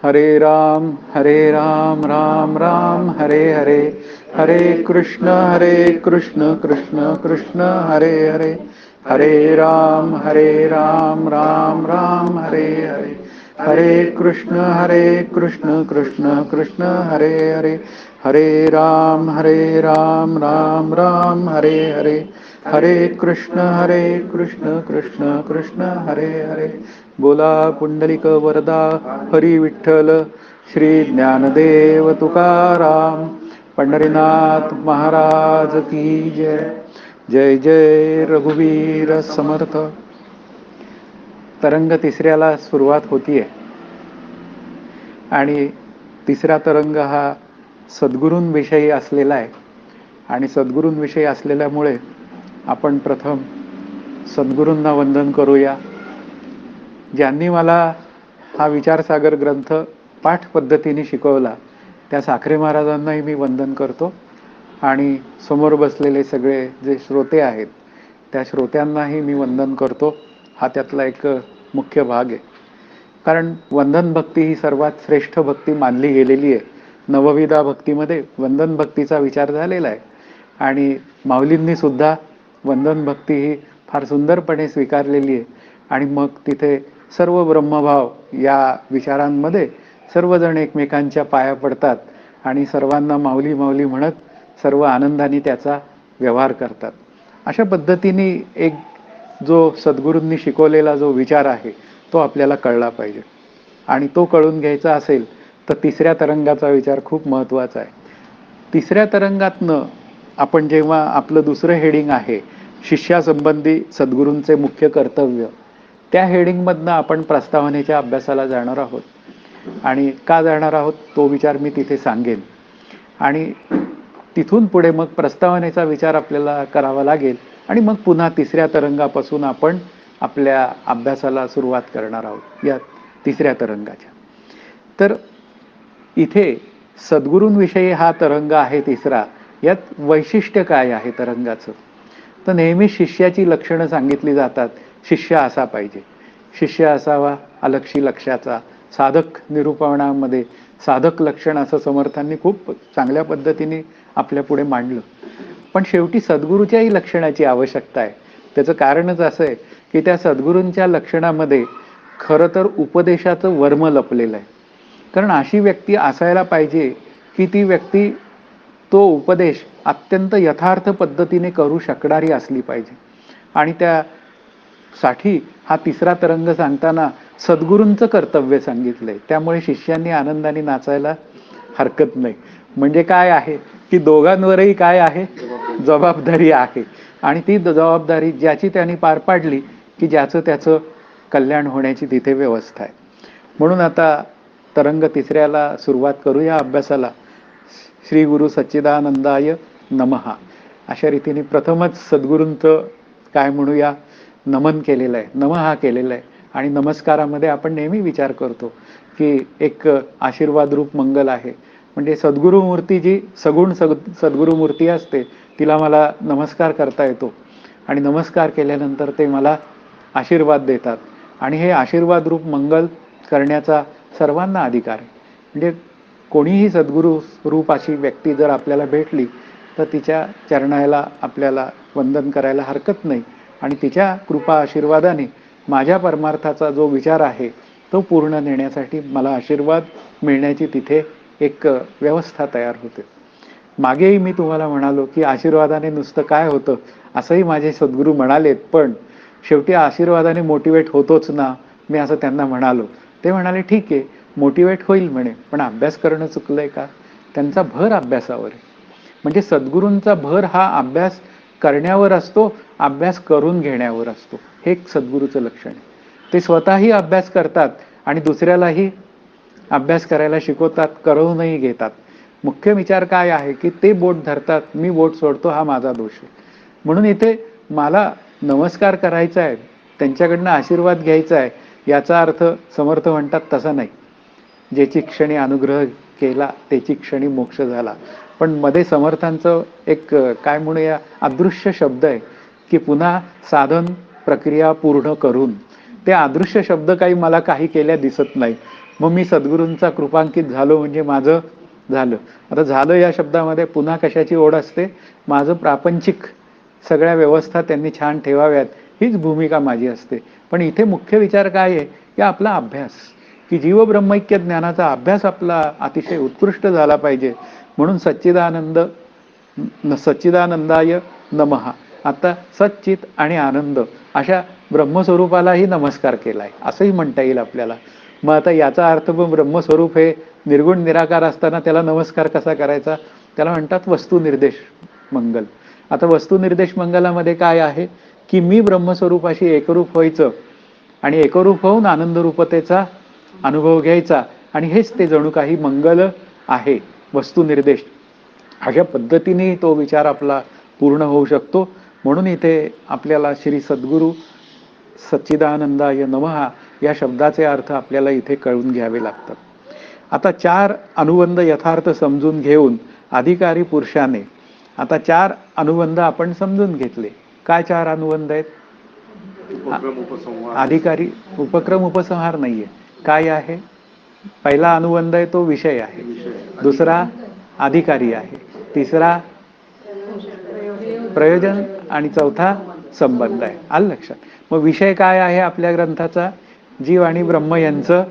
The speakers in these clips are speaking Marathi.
हरे राम राम राम हरे हरे, हरे कृष्ण कृष्ण कृष्ण हरे हरे, हरे राम राम राम हरे हरे, हरे कृष्ण कृष्ण कृष्ण हरे हरे, हरे राम राम राम हरे हरे, हरे कृष्ण कृष्ण कृष्ण हरे हरे. बोला पुंडलिक वरदा हरी विठ्ठल, श्री ज्ञानदेव तुकाराम, पंढरीनाथ महाराज की जय. जय जय रघुवीर समर्थ. तरंग तिसऱ्याला सुरुवात होतीये आणि तिसरा तरंग हा सद्गुरूंविषयी असलेला आहे. आणि सद्गुरूंविषयी असलेल्यामुळे आपण प्रथम सद्गुरूंना वंदन करूया. ज्यांनी मला हा विचारसागर ग्रंथ पाठ पद्धतीने शिकवला त्या साखरे महाराजांनाही मी वंदन करतो. आणि समोर बसलेले सगळे जे श्रोते आहेत त्या श्रोत्यांनाही मी वंदन करतो. हा त्यातला एक मुख्य भाग आहे. कारण वंदन भक्ती ही सर्वात श्रेष्ठ भक्ती मानली गेलेली आहे. नवविधा भक्तीमध्ये वंदन भक्तीचा विचार झालेला आहे. आणि माऊलींनी सुद्धा वंदन भक्ती ही फार सुंदरपणे स्वीकारलेली आहे. आणि मग तिथे सर्व ब्रह्मभाव या विचारांमध्ये सर्वजण एकमेकांच्या पाया पडतात आणि सर्वांना माऊली माऊली म्हणत सर्व आनंदाने त्याचा व्यवहार करतात. अशा पद्धतीने एक जो सद्गुरूंनी शिकवलेला जो विचार आहे तो आपल्याला कळला पाहिजे. आणि तो कळून घ्यायचा असेल तर तिसऱ्या तरंगाचा विचार खूप महत्त्वाचा आहे. तिसऱ्या तरंगातनं आपण जेव्हा आपलं दुसरं हेडिंग आहे शिष्यासंबंधी सद्गुरूंचे मुख्य कर्तव्य, त्या हेडिंगमधनं आपण प्रस्तावनेच्या अभ्यासाला जाणार आहोत. आणि का जाणार आहोत तो विचार मी तिथे सांगेन. आणि तिथून पुढे मग प्रस्तावनेचा विचार आपल्याला करावा लागेल आणि मग पुन्हा तिसऱ्या तरंगापासून आपण आपल्या अभ्यासाला सुरुवात करणार आहोत या तिसऱ्या तरंगाच्या. तर इथे सद्गुरूंविषयी हा तरंग आहे तिसरा. यात वैशिष्ट्य काय आहे तरंगाचं, तर नेहमी शिष्याची लक्षणं सांगितली जातात. शिष्य असा पाहिजे, शिष्य असावा अलक्षी लक्षाचा. साधक निरूपणामध्ये साधक लक्षण असं समर्थांनी खूप चांगल्या पद्धतीने आपल्या पुढे मांडलं. पण शेवटी सद्गुरूच्याही लक्षणाची आवश्यकता आहे. त्याचं कारणच असं आहे की त्या सद्गुरूंच्या लक्षणामध्ये खरं तर उपदेशाचं वर्म लपलेलं आहे. कारण अशी व्यक्ती असायला पाहिजे की ती व्यक्ती तो उपदेश अत्यंत यथार्थ पद्धतीने करू शकणारी असली पाहिजे. आणि त्यासाठी हा तिसरा तरंग सांगताना सद्गुरूंचं कर्तव्य सांगितलंय. त्यामुळे शिष्यांनी आनंदाने नाचायला हरकत नाही. म्हणजे काय आहे की दोघांवरही काय आहे, जबाबदारी आहे. आणि ती जबाबदारी ज्याची त्यांनी पार पाडली की ज्याचं त्याचं कल्याण होण्याची तिथे व्यवस्था आहे. म्हणून आता तरंग तिसऱ्याला सुरुवात करूया अभ्यासाला. श्री गुरु सच्चिदानंदाय नमः अशा रीतीने प्रथमच सद्गुरूंचं काय म्हणूया नमन केलेलं आहे, नमः केलेलं आहे. आणि नमस्कारामध्ये आपण नेहमी विचार करतो की एक आशीर्वाद रूप मंगल आहे. म्हणजे सद्गुरू मूर्ती जी सगुण सद्गुरू मूर्ती असते तिला मला नमस्कार करता येतो. आणि नमस्कार केल्यानंतर ते मला आशीर्वाद देतात. आणि हे आशीर्वाद रूप मंगल करण्याचा सर्वांना अधिकार आहे. म्हणजे कोणीही सद्गुरू रूप अशी व्यक्ती जर आपल्याला भेटली तर तिच्या चरणाला आपल्याला वंदन करायला हरकत नाही. आणि तिच्या कृपा आशीर्वादाने माझ्या परमार्थाचा जो विचार आहे तो पूर्ण नेण्यासाठी मला आशीर्वाद मिळण्याची तिथे एक व्यवस्था तयार होते. मागेही मी तुम्हाला म्हणालो की आशीर्वादाने नुसतं काय होतं असंही माझे सद्गुरू म्हणालेत. पण शेवटी आशीर्वादाने मोटिवेट होतोच ना, मी असं त्यांना म्हणालो. ते म्हणाले ठीक आहे मोटिवेट होईल म्हणे, पण अभ्यास करणं चुकलंय का. त्यांचा भर अभ्यासावर आहे. म्हणजे सद्गुरूंचा भर हा अभ्यास करण्यावर असतो, अभ्यास करून घेण्यावर असतो. हे एक सद्गुरूचं लक्षण आहे. ते स्वतःही अभ्यास करतात आणि दुसऱ्यालाही अभ्यास करायला शिकवतात, करूनही घेतात. मुख्य विचार काय आहे की ते बोट धरतात, मी बोट सोडतो, हा माझा दोष आहे. म्हणून इथे मला नमस्कार करायचा आहे, त्यांच्याकडनं आशीर्वाद घ्यायचा आहे, याचा अर्थ समर्थ म्हणतात तसा नाही. ज्याची क्षणी अनुग्रह केला त्याची क्षणी मोक्ष झाला. पण मध्ये समर्थांचं एक काय म्हणूया अदृश्य शब्द आहे की पुन्हा साधन प्रक्रिया पूर्ण करून. ते अदृश्य शब्द काही मला काही केल्या दिसत नाही. मग मी सद्गुरूंचा कृपांकित झालो म्हणजे माझं झालं. आता झालं या शब्दामध्ये पुन्हा कशाची ओढ असते? माझं प्रापंचिक सगळ्या व्यवस्था त्यांनी छान ठेवाव्यात, हीच भूमिका माझी असते. पण इथे मुख्य विचार काय आहे, की आपला अभ्यास, की जीव ब्रह्मैक्य ज्ञानाचा अभ्यास आपला अतिशय उत्कृष्ट झाला पाहिजे. म्हणून सच्चिदानंदाय नमः. आता सच्चित आणि आनंद अशा ब्रह्मस्वरूपालाही नमस्कार केलाय, असंही म्हणता येईल आपल्याला. मग आता याचा अर्थ मग ब्रह्मस्वरूप हे निर्गुण निराकार असताना त्याला नमस्कार कसा करायचा? त्याला म्हणतात वस्तुनिर्देश मंगल. आता वस्तुनिर्देश मंगलामध्ये काय आहे, की मी ब्रह्मस्वरूपाशी एकरूप व्हायचं आणि एकरूप होऊन आनंदरूपतेचा अनुभव घ्यायचा, आणि हेच ते जणू काही मंगल आहे, वस्तुनिर्देश. अशा पद्धतीने तो विचार आपला पूर्ण होऊ शकतो. म्हणून इथे आपल्याला श्री सद्गुरू सच्चिदानंदाय नमः या शब्दाचे अर्थ आपल्याला इथे कळून घ्यावे लागतात. आता 4 अनुबंध यथार्थ समजून घेऊन अधिकारी पुरुषाने, आता 4 अनुबंध आपण समजून घेतले. काय 4 अनुबंध आहेत? अधिकारी उपक्रम उपसंहार नाहीये. काय आहे? पहिला अनुबंध आहे तो विषय आहे, दुसरा अधिकारी आहे, तिसरा प्रयोजन आणि चौथा संबंध आहे. आलं लक्षात? मग विषय काय आहे आपल्या ग्रंथाचा? जीव आणि ब्रह्म यांचं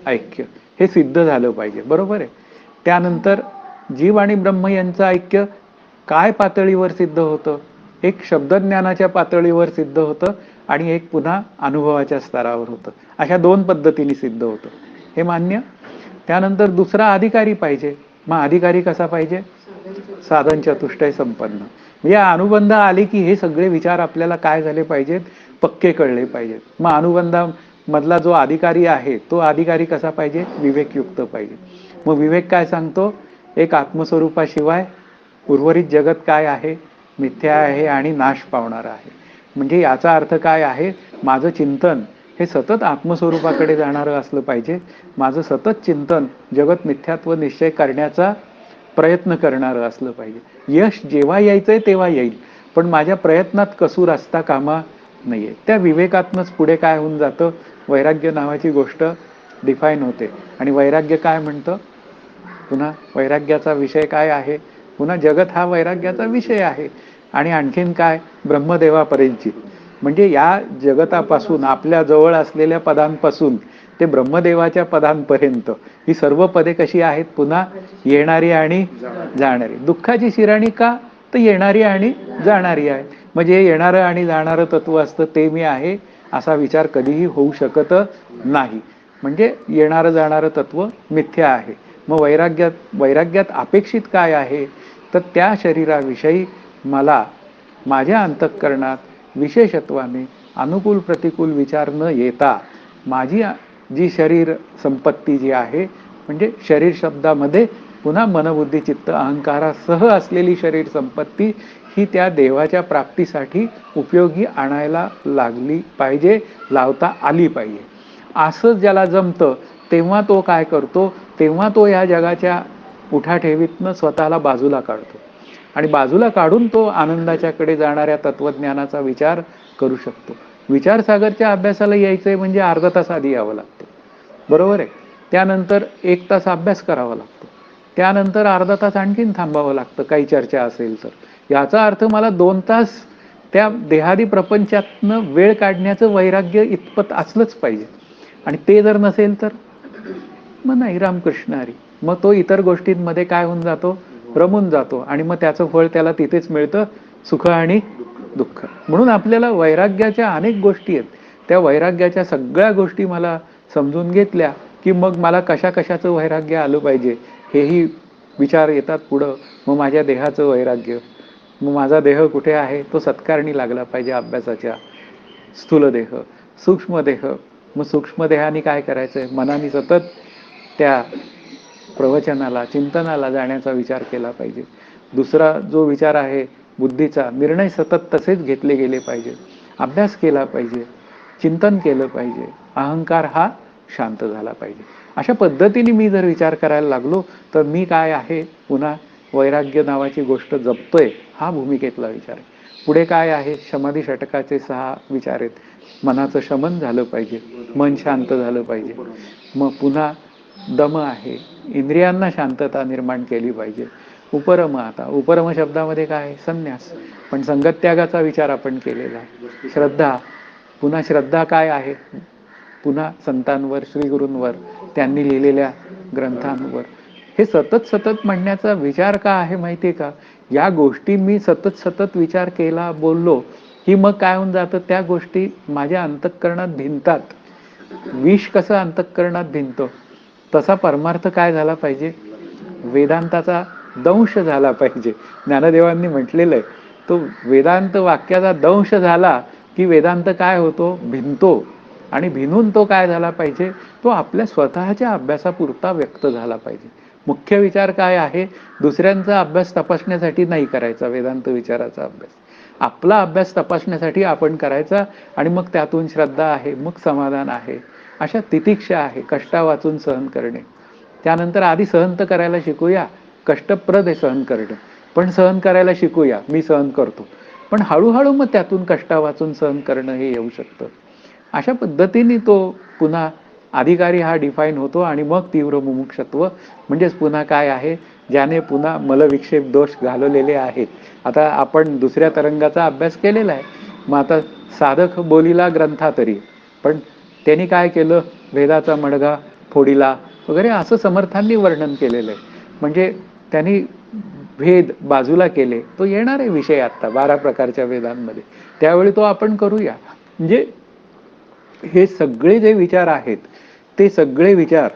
ऐक्य, हे सिद्ध झालं पाहिजे, बरोबर आहे. त्यानंतर जीव आणि ब्रह्म यांचं ऐक्य काय पातळीवर सिद्ध होतं? एक शब्दज्ञानाच्या पातळीवर सिद्ध होतं आणि एक पुन्हा अनुभवाच्या स्तरावर होतं. अशा 2 पद्धतीने सिद्ध होतं, हे मान्य. त्यानंतर दुसरा अधिकारी पाहिजे. मग अधिकारी कसा पाहिजे? साधन चतुष्टय संपन्न. या अनुबंध आले की हे सगळे विचार आपल्याला काय झाले पाहिजेत? पक्के कळले पाहिजेत. मग अनुबंधामधला जो अधिकारी आहे तो अधिकारी कसा पाहिजे? विवेकयुक्त पाहिजे. मग विवेक काय सांगतो? एक आत्मस्वरूपाशिवाय उर्वरित जगत काय आहे? मिथ्या आहे आणि नाश पावणार आहे. म्हणजे याचा अर्थ काय आहे? माझं चिंतन हे सतत आत्मस्वरूपाकडे जाणारं असलं पाहिजे. माझं सतत चिंतन जगत मिथ्यात्व निश्चय करण्याचा प्रयत्न करणारं असलं पाहिजे. यश जेव्हा यायचंय तेव्हा येईल, पण माझ्या प्रयत्नात कसूर असता कामा नाहीये. त्या विवेकातनंच पुढे काय होऊन जातं? वैराग्य नावाची गोष्ट डिफाईन होते. आणि वैराग्य काय म्हणतं? पुन्हा वैराग्याचा विषय काय आहे? पुन्हा जगत हा वैराग्याचा विषय आहे. आणि आणखीन काय? ब्रह्मदेवापर्यंतची, म्हणजे या जगतापासून आपल्या जवळ असलेल्या पदांपासून ते ब्रह्मदेवाच्या पदांपर्यंत ही सर्व पदे कशी आहेत? पुन्हा येणारी आणि जाणारी. दुःखाची शिराणी का? तर येणारी आणि जाणारी आहे. म्हणजे येणारं आणि जाणारं तत्व असतं ते मी आहे असा विचार कधीही होऊ शकत नाही. म्हणजे येणारं जाणारं तत्व मिथ्या आहे. मग वैराग्यात अपेक्षित काय आहे? तर त्या शरीराविषयी मला माझ्या अंतःकरणात विशेषत्वाने अनुकूल प्रतिकूल विचार न येता माझी जी शरीर संपत्ती जी आहे, म्हणजे शरीर शब्दामध्ये पुन्हा मनबुद्धी चित्त अहंकारासह असलेली शरीर संपत्ती ही त्या देवाच्या प्राप्तीसाठी उपयोगी आणायला लागली पाहिजे, लावता आली पाहिजे. असं ज्याला जमतं तेव्हा तो काय करतो? तेव्हा तो या जगाच्या उठाठेवीतनं स्वतःला बाजूला काढतो आणि बाजूला काढून तो आनंदाच्याकडे जाणाऱ्या तत्वज्ञानाचा विचार करू शकतो. विचारसागरच्या अभ्यासाला यायचंय म्हणजे अर्धा तास आधी यावं लागतं, बरोबर आहे. त्यानंतर 1 तास अभ्यास करावा लागतो, त्यानंतर अर्धा तास आणखीन थांबावं लागतं काही चर्चा असेल तर. याचा अर्थ मला 2 तास त्या देहादी प्रपंचातनं वेळ काढण्याचं वैराग्य इतपत असलंच पाहिजे. आणि ते जर नसेल तर मग नाही, रामकृष्ण हरी. मग तो इतर गोष्टींमध्ये काय होऊन जातो? रमून जातो आणि मग त्याचं फळ त्याला तिथेच मिळतं, सुख आणि दुःख. म्हणून आपल्याला वैराग्याच्या अनेक गोष्टी आहेत. त्या वैराग्याच्या सगळ्या गोष्टी मला समजून घेतल्या की मग मला कशा कशाचं वैराग्य आलं पाहिजे हेही विचार येतात पुढं. मग माझ्या देहाचं वैराग्य, मग माझा देह कुठे आहे? तो सत्कारणी लागला पाहिजे अभ्यासाच्या. स्थूल देह, सूक्ष्म देह. मग सूक्ष्म देहाने काय करायचंय? मनाने सतत त्या प्रवचनाला चिंतनाला जाण्याचा विचार केला पाहिजे. दुसरा जो विचार आहे बुद्धीचा, निर्णय सतत तसेच घेतले गेले पाहिजे, अभ्यास केला पाहिजे, चिंतन केलं पाहिजे, अहंकार हा शांत झाला पाहिजे. अशा पद्धतीने मी जर विचार करायला लागलो तर मी काय आहे? पुन्हा वैराग्य नावाची गोष्ट जपतोय, हा भूमिकेतला विचार आहे. पुढे काय आहे? समाधी षटकाचे 6 विचार आहेत. मनाचं शमन झालं पाहिजे, मन शांत झालं पाहिजे. मग पुन्हा दम आहे, इंद्रियांना शांतता निर्माण केली पाहिजे. उपरम, आता उपरम शब्दामध्ये काय आहे? संन्यास. पण संगत्यागाचा विचार आपण केलेला आहे. श्रद्धा, पुन्हा श्रद्धा काय आहे? पुन्हा संतांवर, श्रीगुरूंवर, त्यांनी लिहिलेल्या ग्रंथांवर. हे सतत सतत म्हणण्याचा विचार का आहे माहिती आहे का? या गोष्टी मी सतत सतत विचार केला, बोललो की मग काय होऊन जातं, त्या गोष्टी माझ्या अंतःकरणात भिनतात. विष कसं अंतःकरणात भिनतं, तसा परमार्थ काय झाला पाहिजे? वेदांताचा दंश झाला पाहिजे. ज्ञानदेवांनी म्हटलेलं आहे, तो वेदांत वाक्याचा दंश झाला की वेदांत काय होतो? भिनतो. आणि भिनून तो काय झाला पाहिजे? तो आपल्या स्वतःच्या अभ्यासापुरता व्यक्त झाला पाहिजे. मुख्य विचार काय आहे? दुसऱ्यांचा अभ्यास तपासण्यासाठी नाही करायचा वेदांत विचाराचा अभ्यास. आपला अभ्यास तपासण्यासाठी आपण करायचा, आणि मग त्यातून श्रद्धा आहे, मग समाधान आहे, अशा तितिक्षा आहे, कष्टा वाचून सहन करणे. त्यानंतर आधी सहन तर करायला शिकूया, कष्टप्रद आहे सहन करणं, पण सहन करायला शिकूया. मी सहन करतो, पण हळूहळू मग त्यातून कष्टा वाचून सहन करणं हे येऊ शकतं. अशा पद्धतीने तो पुन्हा अधिकारी हा डिफाईन होतो. आणि मग तीव्र मुमुक्षत्व म्हणजेच पुन्हा काय आहे? ज्याने पुन्हा मलविक्षेप दोष घालवलेले आहेत. आता आपण दुसऱ्या तरंगाचा अभ्यास केलेला आहे, मग आता साधक बोलिला ग्रंथा तरी, पण त्यांनी काय केलं? वेदाचा मडगा फोडिला वगैरे असं समर्थांनी वर्णन केलेलं आहे. म्हणजे त्यांनी भेद बाजूला केले. तो येणार आहे विषय आता 12 प्रकारच्या वेदांमध्ये, त्यावेळी तो आपण करूया. म्हणजे हे सगळे जे विचार आहेत, ते सगळे विचार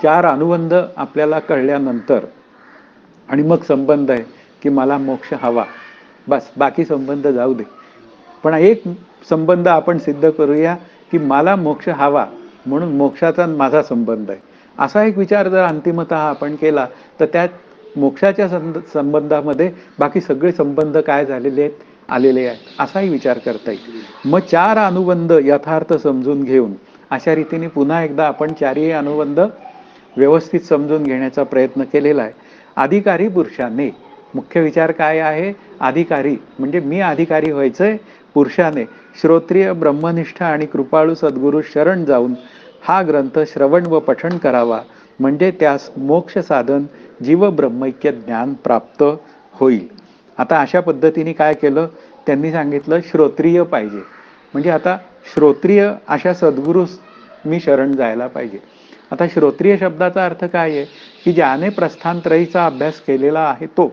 4 अनुबंध आपल्याला कळल्यानंतर, आणि मग संबंध आहे की मला मोक्ष हवा, बस बाकी संबंध जाऊ दे. पण एक संबंध आपण सिद्ध करूया की मला मोक्ष हवा, म्हणून मोक्षाचा माझा संबंध आहे, असा एक विचार जर अंतिमतः आपण केला, तर त्यात मोक्षाच्या संबंधामध्ये बाकी सगळे संबंध काय झालेले आहेत? आलेले आहेत, असाही विचार करता येईल. मग 4 अनुबंध यथार्थ समजून घेऊन अशा रीतीने पुन्हा एकदा आपण 4ही अनुबंध व्यवस्थित समजून घेण्याचा प्रयत्न केलेला आहे. अधिकारी पुरुषाने, मुख्य विचार काय आहे? अधिकारी म्हणजे मी अधिकारी व्हायचंय पुरुषाने श्रोत्रिय, ब्रह्मनिष्ठ आणि कृपाळू सद्गुरू शरण जाऊन हा ग्रंथ श्रवण व पठण करावा, म्हणजे त्यास मोक्ष साधन जीव ब्रह्मैक्य ज्ञान प्राप्त होईल. आता अशा पद्धतीने काय केलं? त्यांनी सांगितलं श्रोत्रिय पाहिजे, म्हणजे आता श्रोत्रिय अशा सद्गुरू मी शरण जायला पाहिजे. आता श्रोत्रिय शब्दाचा अर्थ काय आहे? की ज्याने प्रस्थानत्रयीचा अभ्यास केलेला आहे तो.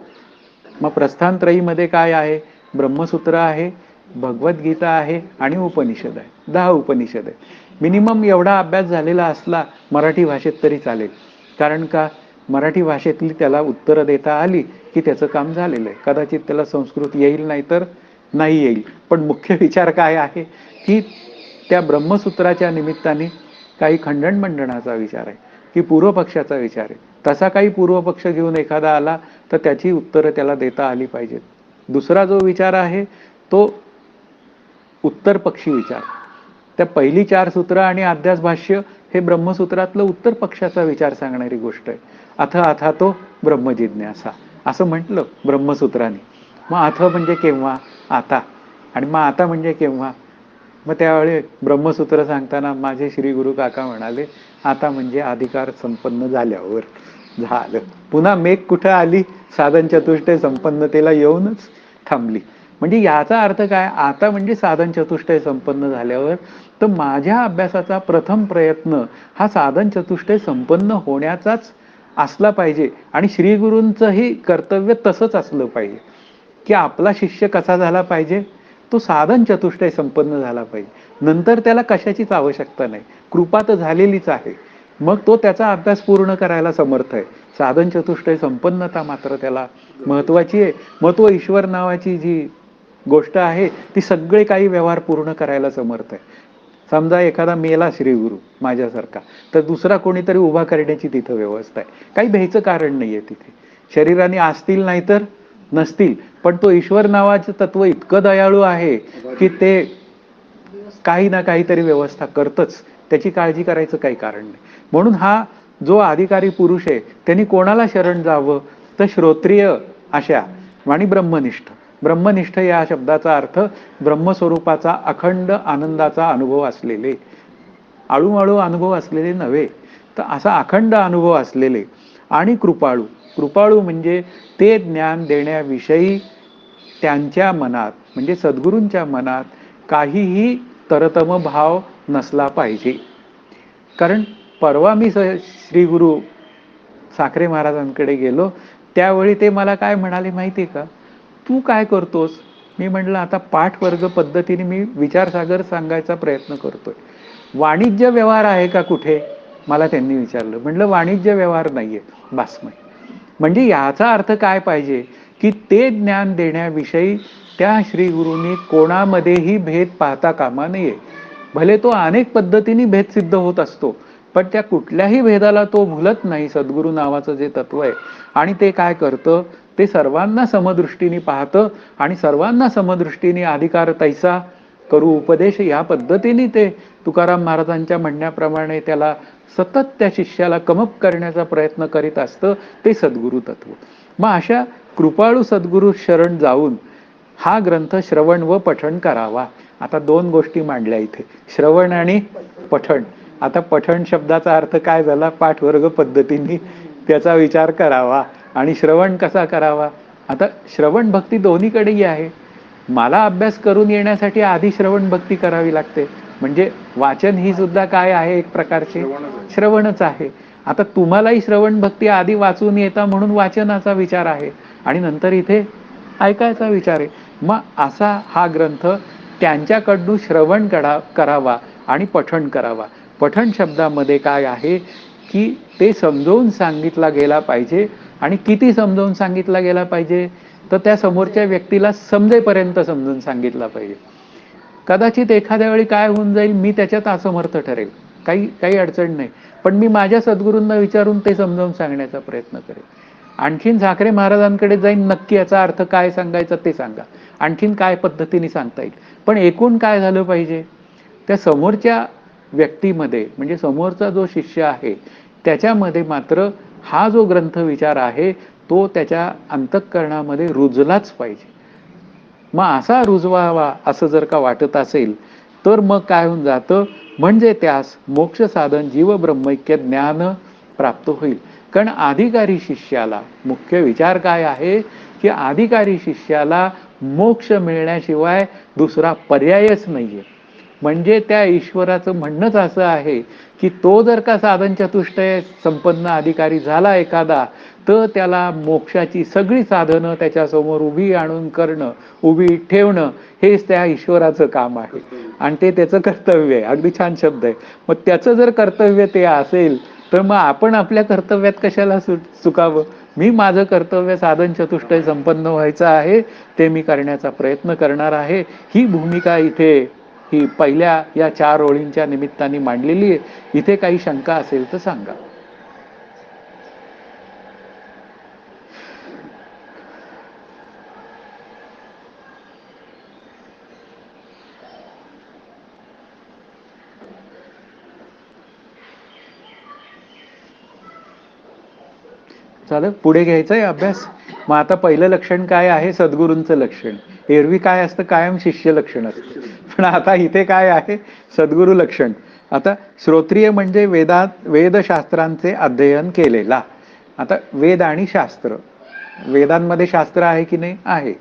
मग प्रस्थानत्रयीमध्ये काय आहे? ब्रह्मसूत्र आहे, भगवद्गीता आहे आणि उपनिषद आहे. 10 उपनिषद आहे. मिनिमम एवढा अभ्यास झालेला असला मराठी भाषेत तरी चालेल. कारण का? मराठी भाषेतली त्याला उत्तरं देता आली की त्याचं काम झालेलं आहे. कदाचित त्याला संस्कृत येईल, नाही तर नाही येईल. पण मुख्य विचार काय आहे? की त्या ब्रह्मसूत्राच्या निमित्ताने काही खंडन मंडनाचा विचार आहे, की पूर्वपक्षाचा विचार आहे. तसा काही पूर्वपक्ष घेऊन एखादा आला तर त्याची उत्तरं त्याला देता आली पाहिजेत. दुसरा जो विचार आहे तो उत्तर पक्षी विचार. त्या पहिली 4 सूत्र आणि अध्यास भाष्य हे ब्रह्मसूत्रातलं उत्तर पक्षाचा विचार सांगणारी गोष्ट आहे. अथ अथा तो ब्रह्मजिज्ञासा असं म्हटलं ब्रह्मसूत्राने. मग अथ म्हणजे केव्हा? आता. आणि मग आता म्हणजे केव्हा? मग त्यावेळी ब्रह्मसूत्र सांगताना माझे श्री गुरु काका म्हणाले, आता म्हणजे अधिकार संपन्न झाल्यावर. झालं. पुन्हा मेघ कुठं आली? साधन चतुष्टय संपन्नतेला येऊनच थांबली. म्हणजे याचा अर्थ काय? आता म्हणजे साधन चतुष्टय संपन्न झाल्यावर. तर माझ्या अभ्यासाचा प्रथम प्रयत्न हा साधन चतुष्टय संपन्न होण्याचाच असला पाहिजे. आणि श्रीगुरूंचंही कर्तव्य तसंच असलं पाहिजे की आपला शिष्य कसा झाला पाहिजे? तो साधन चतुष्टय संपन्न झाला पाहिजे. नंतर त्याला कशाचीच आवश्यकता नाही, कृपा तर झालेलीच आहे. मग तो त्याचा अभ्यास पूर्ण करायला समर्थ आहे. साधन चतुष्टय संपन्नता मात्र त्याला महत्वाची आहे. मग तो ईश्वर नावाची जी गोष्ट आहे ती सगळे काही व्यवहार पूर्ण करायला समर्थ आहे. समजा एखादा मेला श्रीगुरु माझ्यासारखा, तर दुसरा कोणीतरी उभा करण्याची तिथं व्यवस्था आहे. काही भ्यायचं कारण नाहीये तिथे. शरीराने असतील नाही तर नसतील, पण तो ईश्वर नावाचं तत्व इतकं दयाळू आहे की ते काही ना काहीतरी व्यवस्था करतच. त्याची काळजी करायचं काही कारण नाही. म्हणून हा जो अधिकारी पुरुष आहे त्यांनी कोणाला शरण जावं? तर श्रोत्रिय अशा आणि ब्रह्मनिष्ठ. ब्रह्मनिष्ठ या शब्दाचा अर्थ ब्रह्मस्वरूपाचा अखंड आनंदाचा अनुभव असलेले, आळूमाळू अनुभव असलेले नव्हे, तर असा अखंड अनुभव असलेले आणि कृपाळू. कृपाळू म्हणजे ते ज्ञान देण्याविषयी त्यांच्या मनात म्हणजे सद्गुरूंच्या मनात काहीही तरतम भाव नसला पाहिजे. कारण परवा मी श्री गुरु साखरे महाराजांकडे गेलो, त्यावेळी ते मला काय म्हणाले माहिती आहे का, तू काय करतोस? मी म्हटलं आता पाठ वर्ग पद्धतीने मी विचारसागर सांगायचा प्रयत्न करतोय. वाणिज्य व्यवहार आहे का कुठे? मला त्यांनी विचारलं. म्हटलं वाणिज्य व्यवहार नाहीये. बास. म्हणजे याचा अर्थ काय पाहिजे, की ते ज्ञान देण्याविषयी त्या श्री गुरूंनी कोणामध्येही भेद पाहता कामा नये. भले तो अनेक पद्धतीने भेद सिद्ध होत असतो, पण त्या कुठल्याही भेदाला तो भुलत नाही. सद्गुरू नावाचं जे तत्व आहे आणि ते काय करतं, ते सर्वांना समदृष्टीने पाहतं आणि सर्वांना समदृष्टीने अधिकार तैसा करू उपदेश या पद्धतीने ते तुकाराम महाराजांच्या म्हणण्याप्रमाणे त्याला सतत त्या शिष्याला कमप करण्याचा प्रयत्न करीत असतं ते सद्गुरू तत्व. मग अशा कृपाळू सद्गुरू शरण जाऊन हा ग्रंथ श्रवण व पठण करावा. आता दोन गोष्टी मांडल्या इथे, श्रवण आणि पठण. आता पठण शब्दाचा अर्थ काय झाला, पाठवर्ग पद्धतीने त्याचा विचार करावा. आणि श्रवण कसा करावा? आता श्रवण भक्ती दोन्हीकडेही आहे. मला अभ्यास करून येण्यासाठी आधी श्रवण भक्ती करावी लागते. म्हणजे वाचन ही सुद्धा काय आहे, एक प्रकारचे श्रवणच आहे. आता तुम्हालाही श्रवण भक्ती आधी वाचून येता म्हणून वाचनाचा विचार आहे आणि नंतर इथे ऐकायचा विचार आहे. मग असा हा ग्रंथ त्यांच्याकडून श्रवण करावा आणि पठण करावा. पठण शब्दामध्ये काय आहे, की ते समजावून सांगितला गेला पाहिजे. आणि किती समजावून सांगितला गेला पाहिजे, तर त्या समोरच्या व्यक्तीला समजेपर्यंत समजून सांगितला पाहिजे. कदाचित एखाद्या वेळी काय होऊन जाईल, मी त्याच्यात असमर्थ ठरेल, काही अडचण नाही, पण मी माझ्या सद्गुरूंना विचारून ते समजावून सांगण्याचा प्रयत्न करेल. आणखीन साखरे महाराजांकडे जाईन, नक्की याचा अर्थ काय सांगायचा ते सांगा, आणखीन काय पद्धतीने सांगता येईल. पण एकूण काय झालं पाहिजे, त्या समोरच्या व्यक्तीमध्ये म्हणजे समोरचा जो शिष्य आहे त्याच्यामध्ये मात्र हा जो ग्रंथ विचार आहे तो त्याच्या अंतःकरणामध्ये रुजलाच पाहिजे. मग असा रुजवावा असं जर का वाटत असेल तर मग काय होऊन जातं, म्हणजे त्यास मोक्ष साधन जीव ब्रह्मैक्य ज्ञान प्राप्त होईल. कारण अधिकारी शिष्याला मुख्य विचार काय आहे, की अधिकारी शिष्याला मोक्ष मिळण्याशिवाय दुसरा पर्यायच नाहीये. म्हणजे त्या ईश्वराचं म्हणणंच असं आहे, की तो जर का साधन चतुष्टय संपन्न अधिकारी झाला एखादा, तर त्याला मोक्षाची सगळी साधनं त्याच्यासमोर उभी आणून करणं, उभी ठेवणं हेच त्या ईश्वराचं काम आहे आणि ते त्याचं कर्तव्य आहे. अगदी छान शब्द आहे. मग त्याचं जर कर्तव्य ते असेल तर मग आपण आपल्या कर्तव्यात कशाला चुकावं. मी माझं कर्तव्य साधन चतुष्टय संपन्न व्हायचं आहे, ते मी करण्याचा प्रयत्न करणार आहे. ही भूमिका इथे ही पहिल्या या 4 ओळींच्या निमित्ताने मांडलेली आहे. इथे काही शंका असेल तर सांगा. चालेल, पुढे घ्यायचंय अभ्यास. मग आता पहिलं लक्षण काय आहे, सद्गुरूंचं लक्षण. एरवी काय असतं, कायम शिष्य लक्षण असतं, पण आता इथे काय आहे, सद्गुरू लक्षण. आता श्रोत्रिय म्हणजे वेदशास्त्रांचे अध्ययन केलेला. आता वेद आणि शास्त्र, वेदांमध्ये शास्त्र आहे की नाही, आहे.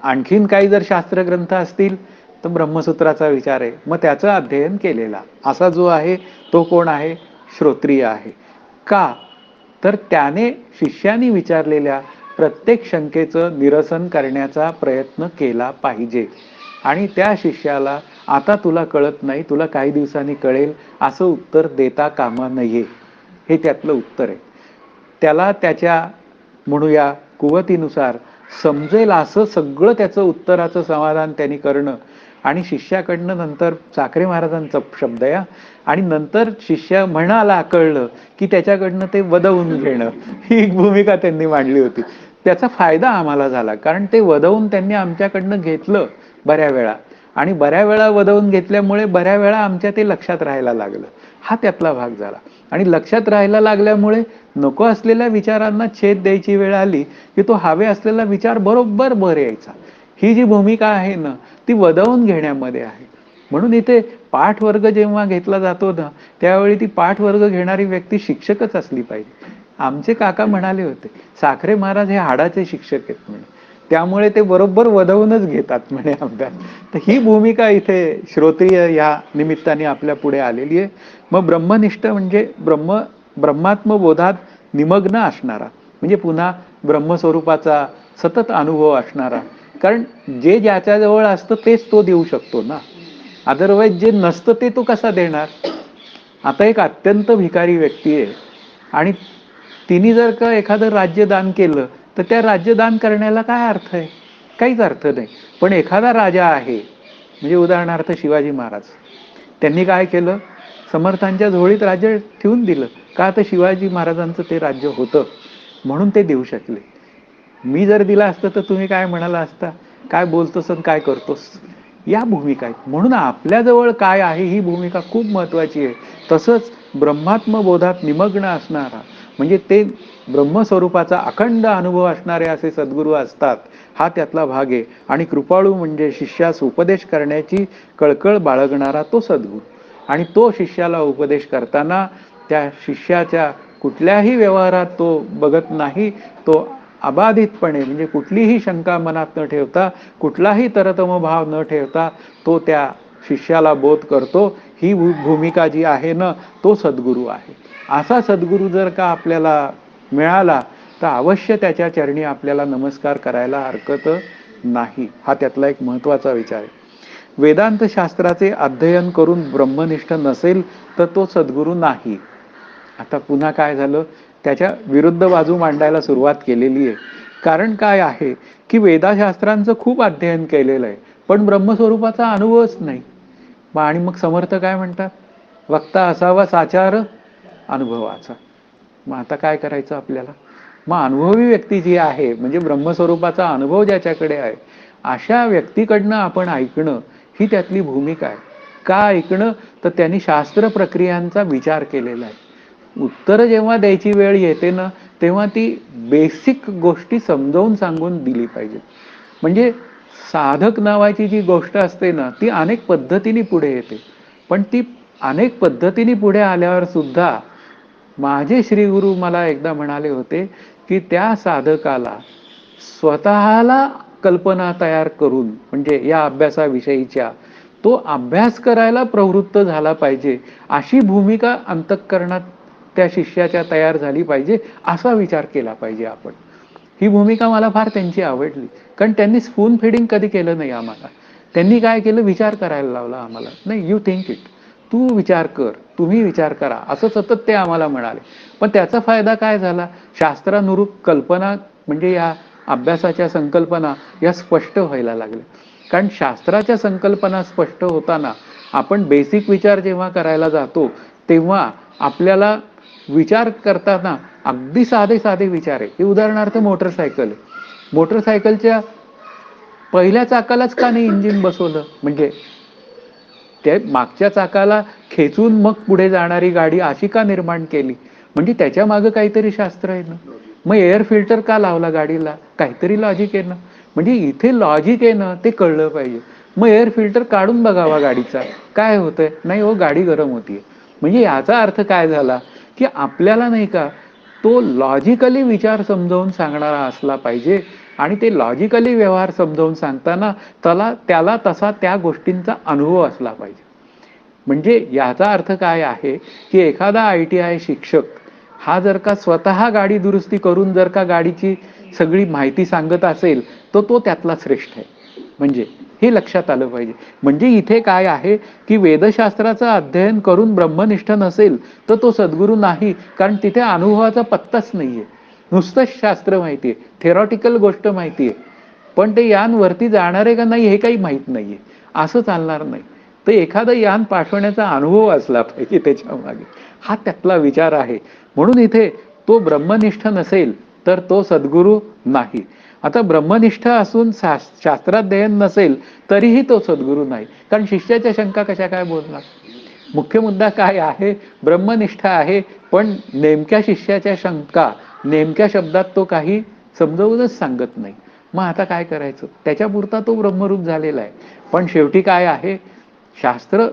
आणखीन काही जर शास्त्र ग्रंथ असतील तर ब्रह्मसूत्राचा विचार आहे, मग त्याचं अध्ययन केलेला असा जो आहे तो कोण आहे, श्रोत्रिय आहे. का तर त्याने शिष्याने विचारलेल्या प्रत्येक शंकेचं निरसन करण्याचा प्रयत्न केला पाहिजे आणि त्या शिष्याला आता तुला कळत नाही, तुला काही दिवसांनी कळेल असं उत्तर देता कामा नये. हे त्यातलं उत्तर आहे. त्याला त्याच्या म्हणूया कुवतीनुसार समजेल असं सगळं त्याचं उत्तराचं समाधान त्यांनी करणं आणि शिष्याकडनं नंतर साखरे महाराजांचा शब्द आहे आणि नंतर शिष्य म्हणाला कळलं की त्याच्याकडनं ते वदवून घेणं, ही एक भूमिका त्यांनी मांडली होती. त्याचा फायदा आम्हाला झाला, कारण ते वदवून त्यांनी आमच्याकडनं घेतलं बऱ्या वेळा आणि बऱ्या वेळा वदवून घेतल्यामुळे बऱ्या वेळा आमच्या ते लक्षात राहायला लागलं. हा त्यातला भाग झाला आणि लक्षात राहायला लागल्यामुळे नको असलेल्या विचारांना छेद द्यायची वेळ आली की तो हवे असलेला विचार बरोबर यायचा. ही जी भूमिका आहे ना ती वदवून घेण्यामध्ये आहे. म्हणून इथे पाठवर्ग जेव्हा घेतला जातो ना, त्यावेळी ती पाठवर्ग घेणारी व्यक्ती शिक्षकच असली पाहिजे. आमचे काका म्हणाले होते, साखरे महाराज हे हाडाचे शिक्षक आहेत म्हणे, त्यामुळे ते बरोबर वदवूनच घेतात म्हणे अभ्यास. तर ही भूमिका इथे श्रोत्रिय या निमित्ताने आपल्या पुढे आलेली आहे. मग ब्रह्मनिष्ठ म्हणजे ब्रह्मात्मबोधात निमग्न असणारा, म्हणजे पुन्हा ब्रह्मस्वरूपाचा सतत अनुभव असणारा. कारण जे ज्याच्याजवळ असतं तेच तो देऊ शकतो ना, अदरवाईज जे नसतं ते तो कसा देणार. आता एक अत्यंत भिकारी व्यक्ती आहे आणि तिने जर का एखादं राज्य दान केलं तर त्या राज्यदान करण्याला काय अर्थ आहे? काहीच अर्थ नाही. पण एखादा राजा आहे, म्हणजे उदाहरणार्थ शिवाजी महाराज, त्यांनी काय केलं, समर्थांच्या झोळीत राज्य ठेवून दिलं. का तर शिवाजी महाराजांचं ते राज्य होतं म्हणून ते देऊ शकले. मी जर दिला असतं तर तुम्ही काय म्हणाला असता, काय बोलतोस आणि काय करतोस, या भूमिका आहेत. म्हणून आपल्याजवळ काय आहे ही भूमिका खूप महत्वाची आहे. तसंच ब्रह्मात्मबोधात निमग्न असणारा, म्हणजे ते ब्रह्मस्वरूपाचा अखंड अनुभव असणारे असे सद्गुरू असतात, हा त्यातला भाग आहे. आणि कृपाळू म्हणजे शिष्यास उपदेश करण्याची कळकळ बाळगणारा तो सद्गुरू. आणि तो शिष्याला उपदेश करताना त्या शिष्याच्या कुठल्याही व्यवहारात तो बघत नाही, तो अबाधितपणे, म्हणजे कुठलीही शंका मनात न ठेवता, कुठलाही तरतम भाव न ठेवता तो त्या शिष्याला बोध करतो. ही भूमिका जी आहे ना, तो सद्गुरू आहे. असा सद्गुरू जर का आपल्याला मिळाला तर अवश्य त्याच्या चरणी आपल्याला नमस्कार करायला हरकत नाही. हा त्यातला एक महत्वाचा विचार आहे. वेदांत शास्त्राचे अध्ययन करून ब्रह्मनिष्ठ नसेल तर तो सद्गुरू नाही. आता पुन्हा काय झालं, त्याच्या विरुद्ध बाजू मांडायला सुरुवात केलेली आहे. कारण काय आहे की वेदाशास्त्रांचं खूप अध्ययन केलेलं आहे पण ब्रह्मस्वरूपाचा अनुभवच नाही. आणि मग समर्थ काय म्हणतात, वक्ता असावा साचार अनुभवाचा. मग आता काय करायचं आपल्याला, मग अनुभवी व्यक्ती जी आहे, म्हणजे ब्रह्मस्वरूपाचा अनुभव ज्याच्याकडे आहे, अशा व्यक्तीकडनं आपण ऐकणं ही त्यातली भूमिका आहे. का ऐकणं, तर त्यांनी शास्त्र प्रक्रियांचा विचार केलेला आहे. उत्तर जेव्हा द्यायची वेळ येते ना, तेव्हा ती बेसिक गोष्टी समजावून सांगून दिली पाहिजे. म्हणजे साधक नावाची जी गोष्ट असते ना, ती अनेक पद्धतीने पुढे येते. पण ती अनेक पद्धतीने पुढे आल्यावर सुद्धा माझे श्रीगुरु मला एकदा म्हणाले होते की त्या साधकाला स्वतःला कल्पना तयार करून, म्हणजे या अभ्यासाविषयीच्या, तो अभ्यास करायला प्रवृत्त झाला पाहिजे, अशी भूमिका अंतःकरणात त्या शिष्याच्या तयार झाली पाहिजे, असा विचार केला पाहिजे आपण. ही भूमिका मला फार त्यांची आवडली. कारण त्यांनी स्पून फिडिंग कधी केलं नाही आम्हाला. त्यांनी काय केलं, विचार करायला लावला आम्हाला. नाही, यू थिंक इट, तू विचार कर, तुम्ही विचार करा, असं सतत ते आम्हाला म्हणाले. पण त्याचा फायदा काय झाला, शास्त्रानुरूप कल्पना, म्हणजे या अभ्यासाच्या संकल्पना या स्पष्ट व्हायला लागल्या. कारण शास्त्राच्या संकल्पना स्पष्ट होताना आपण बेसिक विचार जेव्हा करायला जातो तेव्हा आपल्याला विचार करताना अगदी साधे साधे विचार आहे. उदाहरणार्थ मोटरसायकल आहे, मोटरसायकलच्या पहिल्या चाकालाच का नाही इंजिन बसवलं, म्हणजे ते मागच्या चाकाला खेचून मग पुढे जाणारी गाडी अशी का निर्माण केली, म्हणजे त्याच्या मागे काहीतरी शास्त्र आहे ना. मग एअर फिल्टर का लावला गाडीला, काहीतरी लॉजिक आहे ना. म्हणजे इथे लॉजिक आहे ना, ते कळलं पाहिजे. मग एअर फिल्टर काढून बघावा गाडीचा, काय होतंय, नाही हो गाडी गरम होतीये. म्हणजे याचा अर्थ काय झाला की आपल्याला नाही का तो लॉजिकली विचार समजावून सांगणारा असला पाहिजे. आणि ते लॉजिकली व्यवहार समजावून सांगताना त्याला तसा त्या गोष्टींचा अनुभव असला पाहिजे. म्हणजे याचा अर्थ काय आहे की एखादा ITI शिक्षक हा जर का स्वतः गाडी दुरुस्ती करून जर का गाडीची सगळी माहिती सांगत असेल तर तो त्यातला श्रेष्ठ आहे. म्हणजे हे लक्षात आलं पाहिजे. म्हणजे इथे काय आहे की वेदशास्त्राचं अध्ययन करून ब्रह्मनिष्ठ नसेल तर तो सद्गुरू नाही. कारण तिथे अनुभवाचा पत्ताच नाहीये, नुसतंच शास्त्र माहितीये, थेरॉटिकल गोष्ट माहितीये, पण ते यान वरती जाणार आहे का नाही हे काही माहित नाहीये. असं चालणार नाही. तर एखादं यान पाठवण्याचा अनुभव असला पाहिजे त्याच्या मागे, हा त्यातला विचार आहे. म्हणून इथे तो ब्रह्मनिष्ठ नसेल तर तो सद्गुरू नाही. आता ब्रह्मनिष्ठ असून शास्त्राध्ययन नसेल तरीही तो सद्गुरू नाही. कारण शिष्याच्या शंका कशा काय बोलणार. मुख्य मुद्दा काय आहे, ब्रह्मनिष्ठ आहे पण नेमक्या शिष्याच्या शंका नेमक्या शब्दात तो काही समजावूनच सांगत नाही. मग आता काय करायचं, त्याच्यापुरता तो ब्रह्मरूप झालेला आहे. पण शेवटी काय आहे, शास्त्र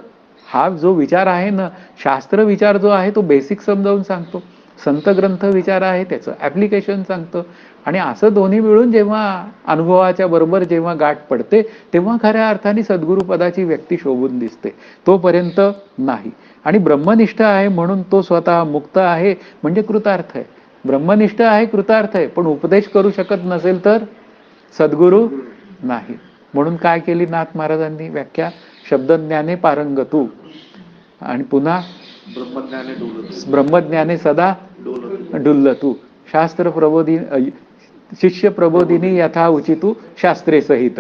हा जो विचार आहे ना, शास्त्र विचार जो आहे तो बेसिक समजावून सांगतो, संत ग्रंथ विचार आहे त्याचं ऍप्लिकेशन सांगतं, आणि असं दोन्ही मिळून जेव्हा अनुभवाच्या बरोबर जेव्हा गाठ पडते तेव्हा खऱ्या अर्थाने सद्गुरुपदाची व्यक्ती शोभून दिसते. तोपर्यंत नाही. आणि ब्रह्मनिष्ठ आहे म्हणून तो स्वतः मुक्त आहे म्हणजे कृतार्थ आहे. ब्रह्मनिष्ठ आहे, कृतार्थ आहे, पण उपदेश करू शकत नसेल तर सद्गुरू नाही. म्हणून काय केली नाथ महाराजांनी व्याख्या? शब्दज्ञाने पारंगतू, आणि पुन्हा ब्रह्मज्ञाने सदा डुल्लतू, शास्त्र प्रबोधी शिष्य प्रबोधिनी यथा उचितू शास्त्रे सहित.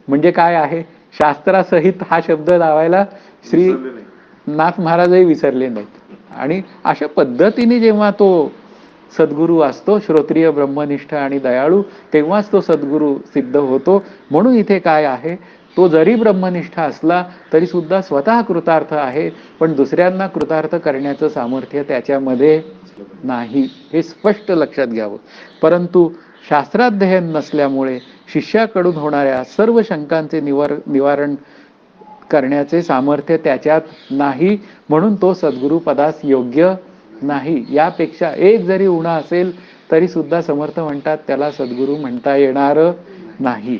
म्हणजे काय आहे? शास्त्रासहित हा शब्द लावायला श्री नाथ महाराजही विसरले नाहीत. आणि अशा पद्धतीने जेव्हा तो सद्गुरू असतो, श्रोत्रिय ब्रह्मनिष्ठ आणि दयाळू, तेव्हाच तो सद्गुरू सिद्ध होतो. म्हणून इथे काय आहे, तो जरी ब्रह्मनिष्ठ असला तरी सुद्धा स्वतः कृतार्थ आहे, पण दुसऱ्यांना कृतार्थ करण्याचं सामर्थ्य त्याच्यामध्ये नाही, हे स्पष्ट लक्षात घ्यावं. परंतु शास्त्राध्ययन नसल्यामुळे शिष्याकडून होणाऱ्या सर्व शंकांचे निवारण करण्याचे सामर्थ्य त्याच्यात नाही, म्हणून तो सद्गुरू पदास योग्य नाही. यापेक्षा एक जरी उणा असेल तरी सुद्धा समर्थ म्हणतात त्याला सद्गुरू म्हणता येणार नाही.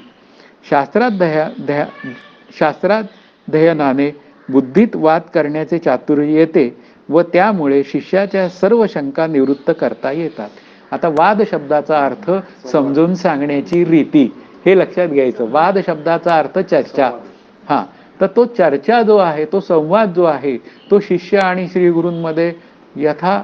शास्त्राध्ययनाने बुद्धीत वाद करण्याचे चातुर्य येते व त्यामुळे शिष्याच्या सर्व शंका निवृत्त करता येतात. आता वाद शब्दाचा अर्थ समजून सांगण्याची रीती, हे लक्षात घ्यायचं. वाद शब्दाचा अर्थ चर्चा. हा, तर तो चर्चा जो आहे, तो संवाद जो आहे, तो शिष्य आणि श्री गुरूंमध्ये यथा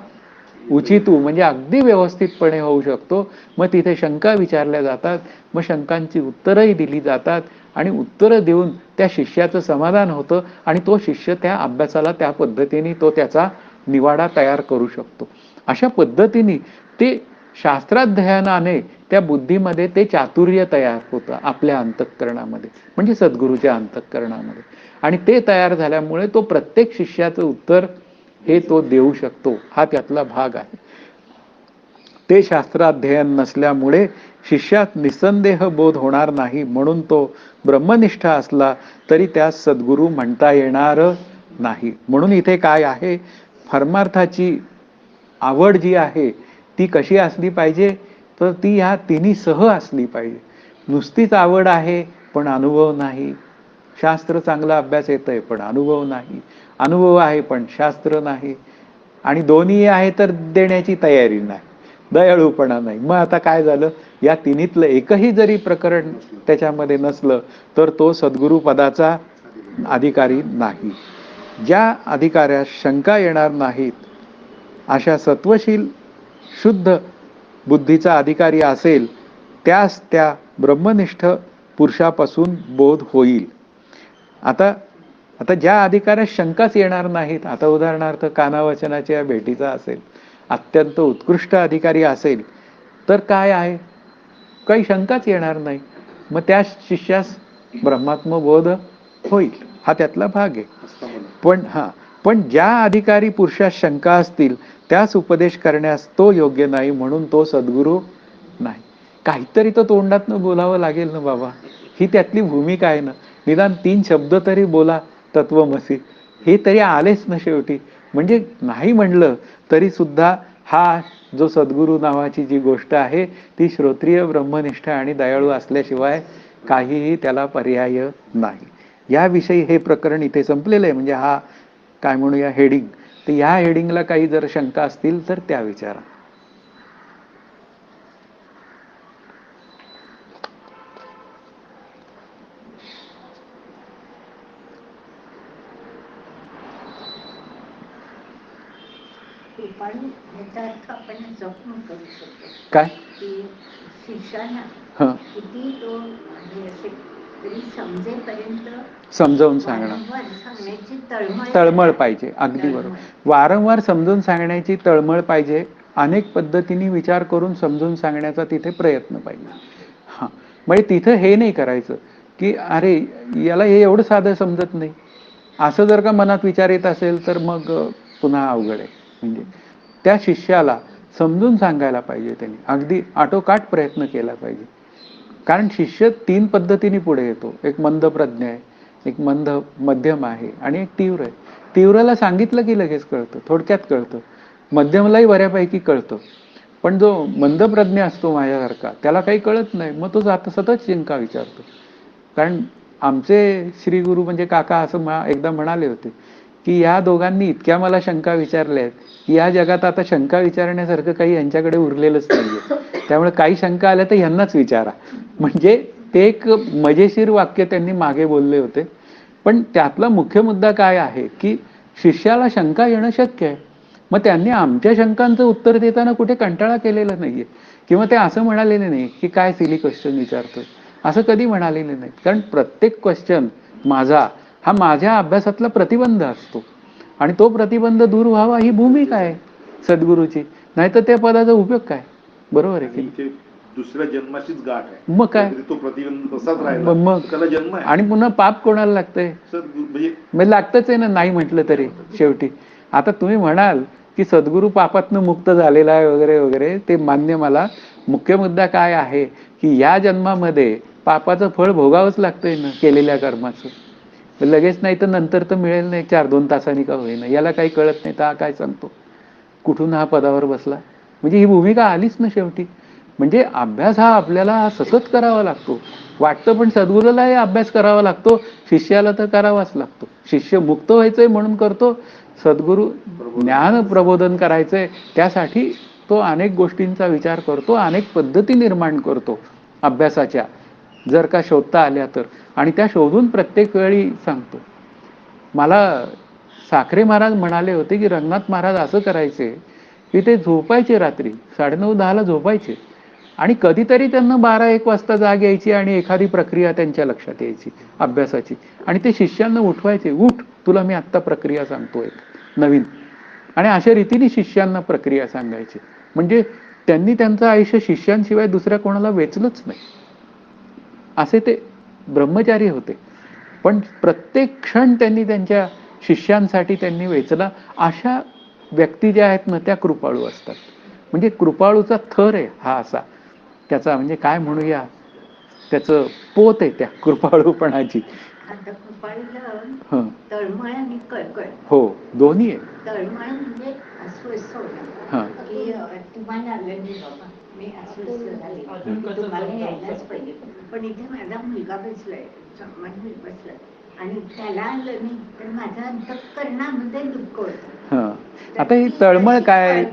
उचितू म्हणजे अगदी व्यवस्थितपणे होऊ शकतो. मग तिथे शंका विचारल्या जातात, मग शंकांची उत्तरही दिली जातात, आणि उत्तरं देऊन त्या शिष्याचं समाधान होतं, आणि तो शिष्य त्या अभ्यासाला त्या पद्धतीने तो त्याचा निवाडा तयार करू शकतो. अशा पद्धतीने ते शास्त्राध्ययनाने त्या बुद्धीमध्ये ते चातुर्य तयार होतं आपल्या अंतःकरणामध्ये, म्हणजे सद्गुरूच्या अंतःकरणामध्ये. आणि ते तयार झाल्यामुळे तो प्रत्येक शिष्याचं उत्तर हे तो देऊ शकतो. हा त्यातला भाग आहे. ते शास्त्राध्ययन नसल्यामुळे शिष्यात निसंदेह बोध होणार नाही, म्हणून तो ब्रह्मनिष्ठ असला तरी त्यास सद्गुरू म्हणता येणार नाही. म्हणून इथे काय आहे, परमार्थाची आवड जी आहे ती कशी असली पाहिजे, तर ती ह्या तिन्ही सह असली पाहिजे. नुसतीच आवड आहे पण अनुभव नाही, शास्त्र चांगला अभ्यास येतंय पण अनुभव नाही, अनुभव आहे पण शास्त्र नाही, आणि दोन्ही आहे तर देण्याची तयारी नाही, दयाळूपणा नाही. मग आता काय झालं, या तिन्हीतलं एकही जरी प्रकरण त्याच्यामध्ये नसलं तर तो सद्गुरू पदाचा अधिकारी नाही. ज्या अधिकाऱ्यास शंका येणार नाहीत अशा सत्वशील शुद्ध बुद्धीचा अधिकारी असेल त्यास त्या ब्रह्मनिष्ठ पुरुषापासून बोध होईल. आता आता ज्या अधिकाऱ्यास शंकाच येणार नाहीत, आता उदाहरणार्थ कानावचनाच्या भेटीचा असेल, अत्यंत उत्कृष्ट अधिकारी असेल, तर काय आहे, काही शंकाच येणार नाही, मग त्या शिष्यास ब्रह्मात्मबोध होईल. हा त्यातला भाग आहे. पण ज्या अधिकारी पुरुषास शंका असतील त्यास उपदेश करण्यास तो योग्य नाही, म्हणून तो सद्गुरू नाही. काहीतरी तो तोंडातनं बोलावं लागेल ना बाबा, ही त्यातली भूमिका आहे ना. निदान 3 शब्द तरी बोला तत्वमसी, हे तरी आलेच ना शेवटी. म्हणजे नाही म्हणलं तरी सुद्धा हा जो सद्गुरू नावाची जी गोष्ट आहे ती श्रोत्रिय ब्रह्मनिष्ठ आणि दयाळू असल्याशिवाय काहीही त्याला पर्याय नाही. याविषयी हे प्रकरण इथे संपलेलं आहे. म्हणजे हा काय म्हणूया हेडिंग. तर या हेडिंगला काही जर शंका असतील तर त्या विचारा. काय किती तो समजावून सांगणार, तळमळ पाहिजे. अगदी बरोबर, वारंवार समजून सांगण्याची तळमळ पाहिजे. अनेक पद्धतीने विचार करून समजून सांगण्याचा तिथे प्रयत्न पाहिजे. हा, म्हणजे तिथं हे नाही करायचं की अरे याला हे एवढं साधं समजत नाही, असं जर का मनात विचार येत असेल तर मग पुन्हा अवघड आहे. म्हणजे त्या शिष्याला समजून सांगायला पाहिजे, त्यांनी अगदी आटोकाट प्रयत्न केला पाहिजे. कारण शिष्य 3 पद्धतीने पुढे येतो. एक मंद प्रज्ञ आहे, एक मध्यम आहे, आणि एक तीव्र आहे. तीव्रला सांगितलं की लगेच कळतं, थोडक्यात कळतं. मध्यमलाही बऱ्यापैकी कळतं. पण जो मंदप्रज्ञ असतो माझ्यासारखा त्याला काही कळत नाही, मग तो सतत शंका विचारतो. कारण आमचे श्री गुरु म्हणजे काका असं एकदा म्हणाले होते की या दोघांनी इतक्या मला शंका विचारल्या आहेत की या जगात आता शंका विचारण्यासारखं काही यांच्याकडे उरलेलंच नाहीये, त्यामुळे काही शंका आल्या तर ह्यांनाच विचारा. म्हणजे ते एक मजेशीर वाक्य त्यांनी मागे बोलले होते. पण त्यातला मुख्य मुद्दा काय आहे की शिष्याला शंका येणं शक्य आहे. मग त्यांनी आमच्या शंकांचं उत्तर देताना कुठे कंटाळा केलेला नाहीये किंवा ते असं म्हणालेले नाही की काय सिली क्वेश्चन विचारतोय, असं कधी म्हणालेले नाही. कारण प्रत्येक क्वेश्चन माझा हा माझ्या अभ्यासातला प्रतिबंध असतो आणि तो प्रतिबंध दूर व्हावा ही भूमिका आहे सद्गुरूची, नाहीतर त्या पदाचा उपयोग काय. बरोबर आहे की दुसऱ्या जन्माचीच गाठ आहे. मग काय तो प्रतिबंध तसाच राहिला मग त्याला जन्म आहे. आणि पुन्हा पाप कोणाला लागतंय, म्हणजे लागतच आहे ना, नाही म्हटलं तरी शेवटी. आता तुम्ही म्हणाल की सद्गुरू पापातनं मुक्त झालेला आहे वगैरे वगैरे, ते मान्य मला. मुख्य मुद्दा काय आहे की या जन्मामध्ये पापाचं फळ भोगावंच लागतंय ना केलेल्या कर्माचं. लगेच नाही तर नंतर तर मिळेल नाही, 4-2 तासांनी का होईना. याला काही कळत नाही तर हा काय सांगतो, कुठून हा पदावर बसला. म्हणजे ही भूमिका आलीच ना शेवटी. म्हणजे अभ्यास हा आपल्याला सतत करावा लागतो. वाटतं पण सद्गुरूलाही अभ्यास करावा लागतो, शिष्याला तर करावाच लागतो. शिष्य मुक्त व्हायचंय म्हणून करतो, सद्गुरू ज्ञान प्रबोधन करायचंय त्यासाठी तो अनेक गोष्टींचा विचार करतो, अनेक पद्धती निर्माण करतो अभ्यासाच्या, जर का शोधता आल्या तर. आणि त्या शोधून प्रत्येक वेळी सांगतो. मला साखरे महाराज म्हणाले होते की रंगनाथ महाराज असं करायचे की ते झोपायचे रात्री 9:30-10ला झोपायचे आणि कधीतरी त्यांना 12-1 वाजता जाग यायची आणि एखादी प्रक्रिया त्यांच्या लक्षात यायची अभ्यासाची आणि ते शिष्यांना उठवायचे, उठ तुला मी आत्ता प्रक्रिया सांगतो एक नवीन. आणि अशा रीतीने शिष्यांना प्रक्रिया सांगायची. म्हणजे त्यांनी त्यांचं आयुष्य शिष्यांशिवाय दुसऱ्या कोणाला वेचलंच नाही, असे ते ब्रह्मचारी होते. पण प्रत्येक क्षण त्यांनी त्यांच्या शिष्यांसाठी त्यांनी वेचला. अशा व्यक्ती ज्या आहेत ना त्या कृपाळू असतात. म्हणजे कृपाळूचा थर आहे हा असा त्याचा, म्हणजे काय म्हणूया त्याचं पोत आहे त्या कृपाळूपणाची. आता कृपाळूला तळमळ आणि कळकळ हो दोन्ही आहे. तळमळ म्हणजे अस्वस्थ होणं की तुम्हाला आलं नाही बाबा, मी अस्वस्थ झाले, तुम्हाला यायलाच पाहिजे. पण इथे माझा मुलगा बसलाय, बसलाय आणि त्याला आलं नाही तर माझं अंतःकरणामध्ये दुःख होतं. आता ही तळमळ काय,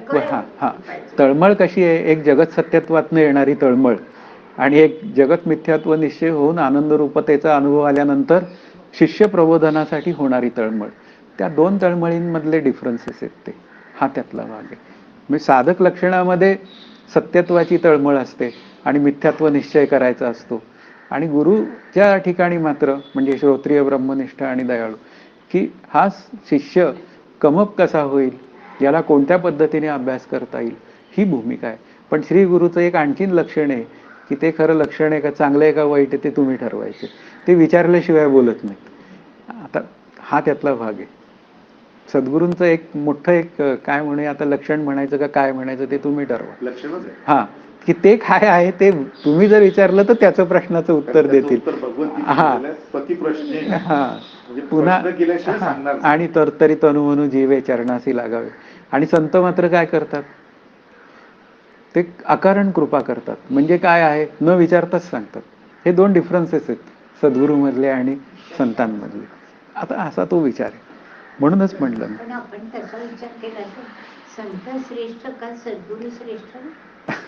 तळमळ कशी आहे, एक जगत सत्यत्वातनं येणारी तळमळ आणि एक जगत मिथ्यात्व निश्चय होऊन आनंद रूपतेचा अनुभव आल्यानंतर शिष्य प्रबोधनासाठी होणारी तळमळ. त्या दोन तळमळींमधले डिफरन्सेस आहेत ते, हा त्यातला भाग आहे. म्हणजे साधक लक्षणामध्ये सत्यत्वाची तळमळ असते आणि मिथ्यात्व निश्चय करायचा असतो. आणि गुरुच्या ठिकाणी मात्र म्हणजे श्रोत्रिय ब्रह्मनिष्ठ आणि दयाळू की हा शिष्य कमप कसा होईल, याला कोणत्या पद्धतीने अभ्यास करता येईल, ही भूमिका आहे. पण श्री गुरुचं एक आणखीन लक्षण आहे की ते खरं लक्षण आहे का चांगलं आहे का वाईट आहे ते तुम्ही ठरवायचे, ते विचारल्याशिवाय बोलत नाही. आता हा त्यातला भाग आहे. सद्गुरूंचं एक मोठं एक काय म्हणूया आता, लक्षण म्हणायचं का काय म्हणायचं ते तुम्ही ठरवा. लक्षणच आहे हा की ते काय आहे ते तुम्ही जर विचारलं तर त्याचं प्रश्नाचं उत्तर देतील. हा पुन्हा आणि तरतरी तनुमनु जीवे चरणासी लागावे. आणि संत मात्र काय करतात, ते अकारण कृपा करतात. म्हणजे काय आहे, न विचारताच सांगतात. हे दोन डिफरन्सेस आहेत सद्गुरूमधले आणि संतांमधले. आता असा तो विचार आहे, म्हणूनच म्हटलं. पण आपण त्याचा विचार केला तर संत श्रेष्ठ का सद्गुरू श्रेष्ठ,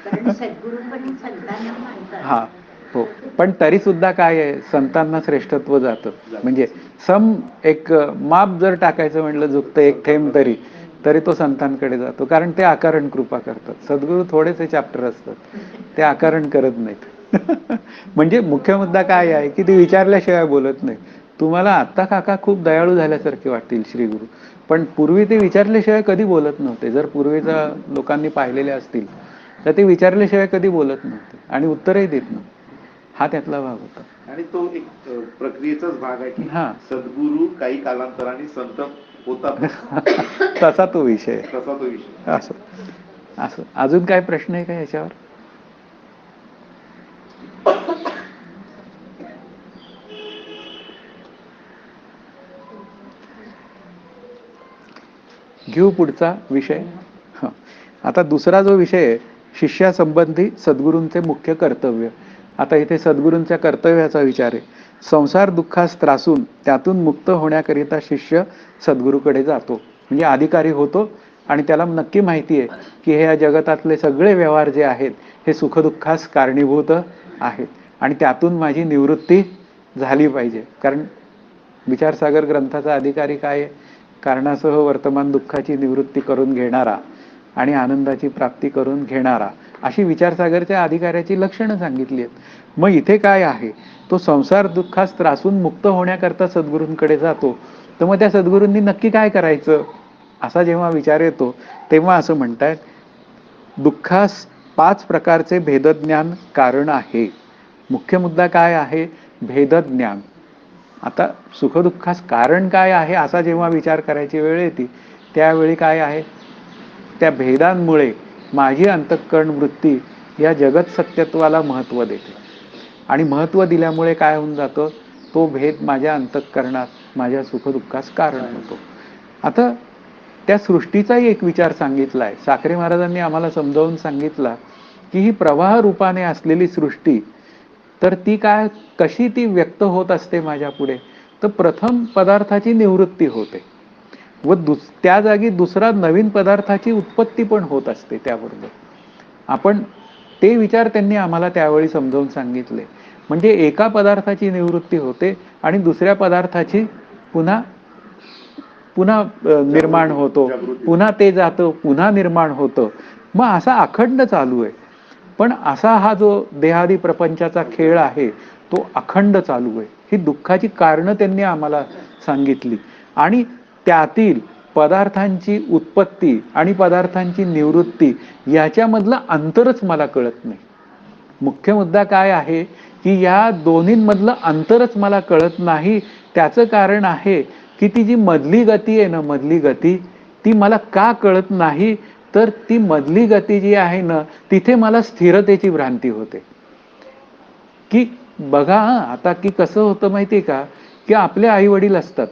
कारण सद्गुरू पण संतांना मानतात. हा हो, पण तरी सुद्धा काय आहे, संतांना श्रेष्ठत्व जातं. म्हणजे सम एक माप जर टाकायचं म्हटलं झुकतं एक थेंब तरी तो संतांकडे जातो, कारण ते आकारण कृपा करतात. सद्गुरू थोडेसे चॅप्टर असतात, ते आकारण करत नाहीत. म्हणजे मुख्य मुद्दा काय आहे की ते विचारल्याशिवाय बोलत नाही. तुम्हाला आत्ता काका खूप दयाळू झाल्यासारखे वाटतील श्रीगुरू, पण पूर्वी ते विचारल्याशिवाय कधी बोलत नव्हते. जर पूर्वीचा लोकांनी पाहिलेले असतील तर ते विचारल्याशिवाय कधी बोलत नव्हते आणि उत्तरही देत नव्हते. हा त्यातला भाग होता. आणि तो एक प्रक्रियेचाच भाग आहे की सद्गुरू काही कालांतराने संत होतात. तसा तो विषय. असं असं अजून काय प्रश्न आहे का याच्यावर? घेऊ पुढचा विषय. आता दुसरा जो विषय आहे, शिष्यासंबंधी सद्गुरूंचे मुख्य कर्तव्य. आता इथे सद्गुरूंच्या कर्तव्याचा विचार आहे. संसार दुःखास त्रासून त्यातून मुक्त होण्याकरिता शिष्य सद्गुरूकडे जातो, म्हणजे अधिकारी होतो आणि त्याला नक्की माहिती आहे की हे या जगतातले सगळे व्यवहार जे आहेत हे सुखदुःखास कारणीभूत आहेत आणि त्यातून माझी निवृत्ती झाली पाहिजे. कारण विचारसागर ग्रंथाचा अधिकारी काय आहे? कारणासह वर्तमान दुःखाची निवृत्ती करून घेणारा आणि आनंदाची प्राप्ती करून घेणारा, अशी विचारसागरच्या अधिकाऱ्याची लक्षणं सांगितली आहेत. मग इथे काय आहे? तो संसार दुःखास त्रासून मुक्त होण्याकरता सद्गुरूंकडे जातो. तर मग त्या सद्गुरूंनी नक्की काय करायचं, असा जेव्हा विचार येतो तेव्हा असं म्हणतायत, दुःखास 5 प्रकारचे भेदज्ञान कारण आहे. मुख्य मुद्दा काय आहे? भेदज्ञान. आता सुखदुःखास कारण काय आहे असा जेव्हा विचार करायची वेळ येते त्यावेळी काय आहे? त्या भेदांमुळे माझी अंतःकरण वृत्ती या जगत सत्यत्वाला महत्त्व देते आणि महत्त्व दिल्यामुळे काय होऊन जातं? तो भेद माझ्या अंतःकरणात माझ्या सुखदुःखास कारण होतो. आता त्या सृष्टीचाही एक विचार सांगितला आहे. साखरे महाराजांनी आम्हाला समजावून सांगितला की ही प्रवाह रूपाने असलेली सृष्टी, तर ती काय, कशी ती व्यक्त होत असते माझ्या पुढे? तर प्रथम पदार्थाची निवृत्ती होते व त्या जागी दुसरा नवीन पदार्थाची उत्पत्ती पण होत असते. त्याबरोबर आपण ते विचार त्यांनी आम्हाला त्यावेळी समजावून सांगितले. म्हणजे एका पदार्थाची निवृत्ती होते आणि दुसऱ्या पदार्थाची पुन्हा पुन्हा निर्माण होतो, पुन्हा ते जातं, पुन्हा निर्माण होतं. मग असा अखंड चालू आहे. पण असा हा जो देहादी प्रपंचाचा खेळ आहे तो अखंड चालू आहे. ही दुःखाची कारणं त्यांनी आम्हाला सांगितली आणि त्यातील पदार्थांची उत्पत्ती आणि पदार्थांची निवृत्ती याच्यामधलं अंतरच मला कळत नाही. मुख्य मुद्दा काय आहे की या दोन्हींमधलं अंतरच मला कळत नाही. त्याचं कारण आहे की ती जी मधली गती आहे ना, मधली गती, ती मला का कळत नाही? तर ती मधली गती जी आहे ना, तिथे मला स्थिरतेची भ्रांती होते. की बघा आता की कसं होतं माहितीये का, की आपले आई वडील असतात,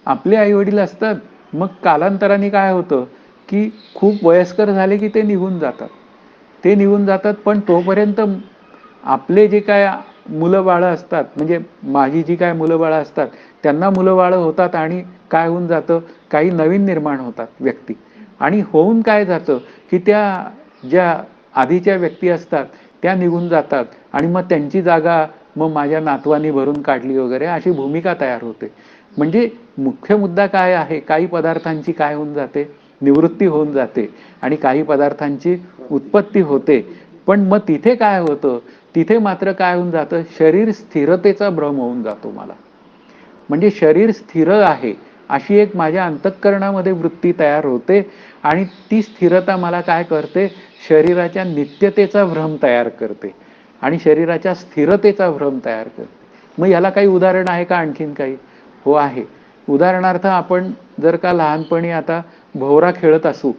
आपले आई वडील असतात, मग कालांतराने काय होतं की खूप वयस्कर झाले की ते निघून जातात. ते निघून जातात, पण तोपर्यंत आपले जे काय मुलं बाळं असतात, म्हणजे माझी जी काय मुलं बाळं असतात त्यांना मुलं बाळं होतात आणि काय होऊन जातं, काही नवीन निर्माण होतात व्यक्ती. आणि होऊन काय जातं की त्या ज्या आधीच्या व्यक्ती असतात त्या निघून जातात आणि मग त्यांची जागा मग माझ्या नातवानी भरून काढली वगैरे अशी भूमिका तयार होते. म्हणजे मुख्य मुद्दा काय आहे? काही पदार्थांची काय होऊन जाते? निवृत्ती होऊन जाते आणि काही पदार्थांची उत्पत्ती होते. पण मग तिथे काय होतं? तिथे मात्र काय होऊन जातं? शरीर स्थिरतेचा भ्रम होऊन जातो मला. म्हणजे शरीर स्थिर आहे अशी एक माझ्या अंतःकरणामध्ये वृत्ती तयार होते आणि ती स्थिरता मला काय करते? शरीराच्या नित्यतेचा भ्रम तयार करते आणि शरीराच्या स्थिरतेचा भ्रम तयार करते. मग याला काही उदाहरण आहे का आणखीन काही? हो आहे. उदाहरणार्थ आपण जर का लहानपणी आता भोवरा खेळत असू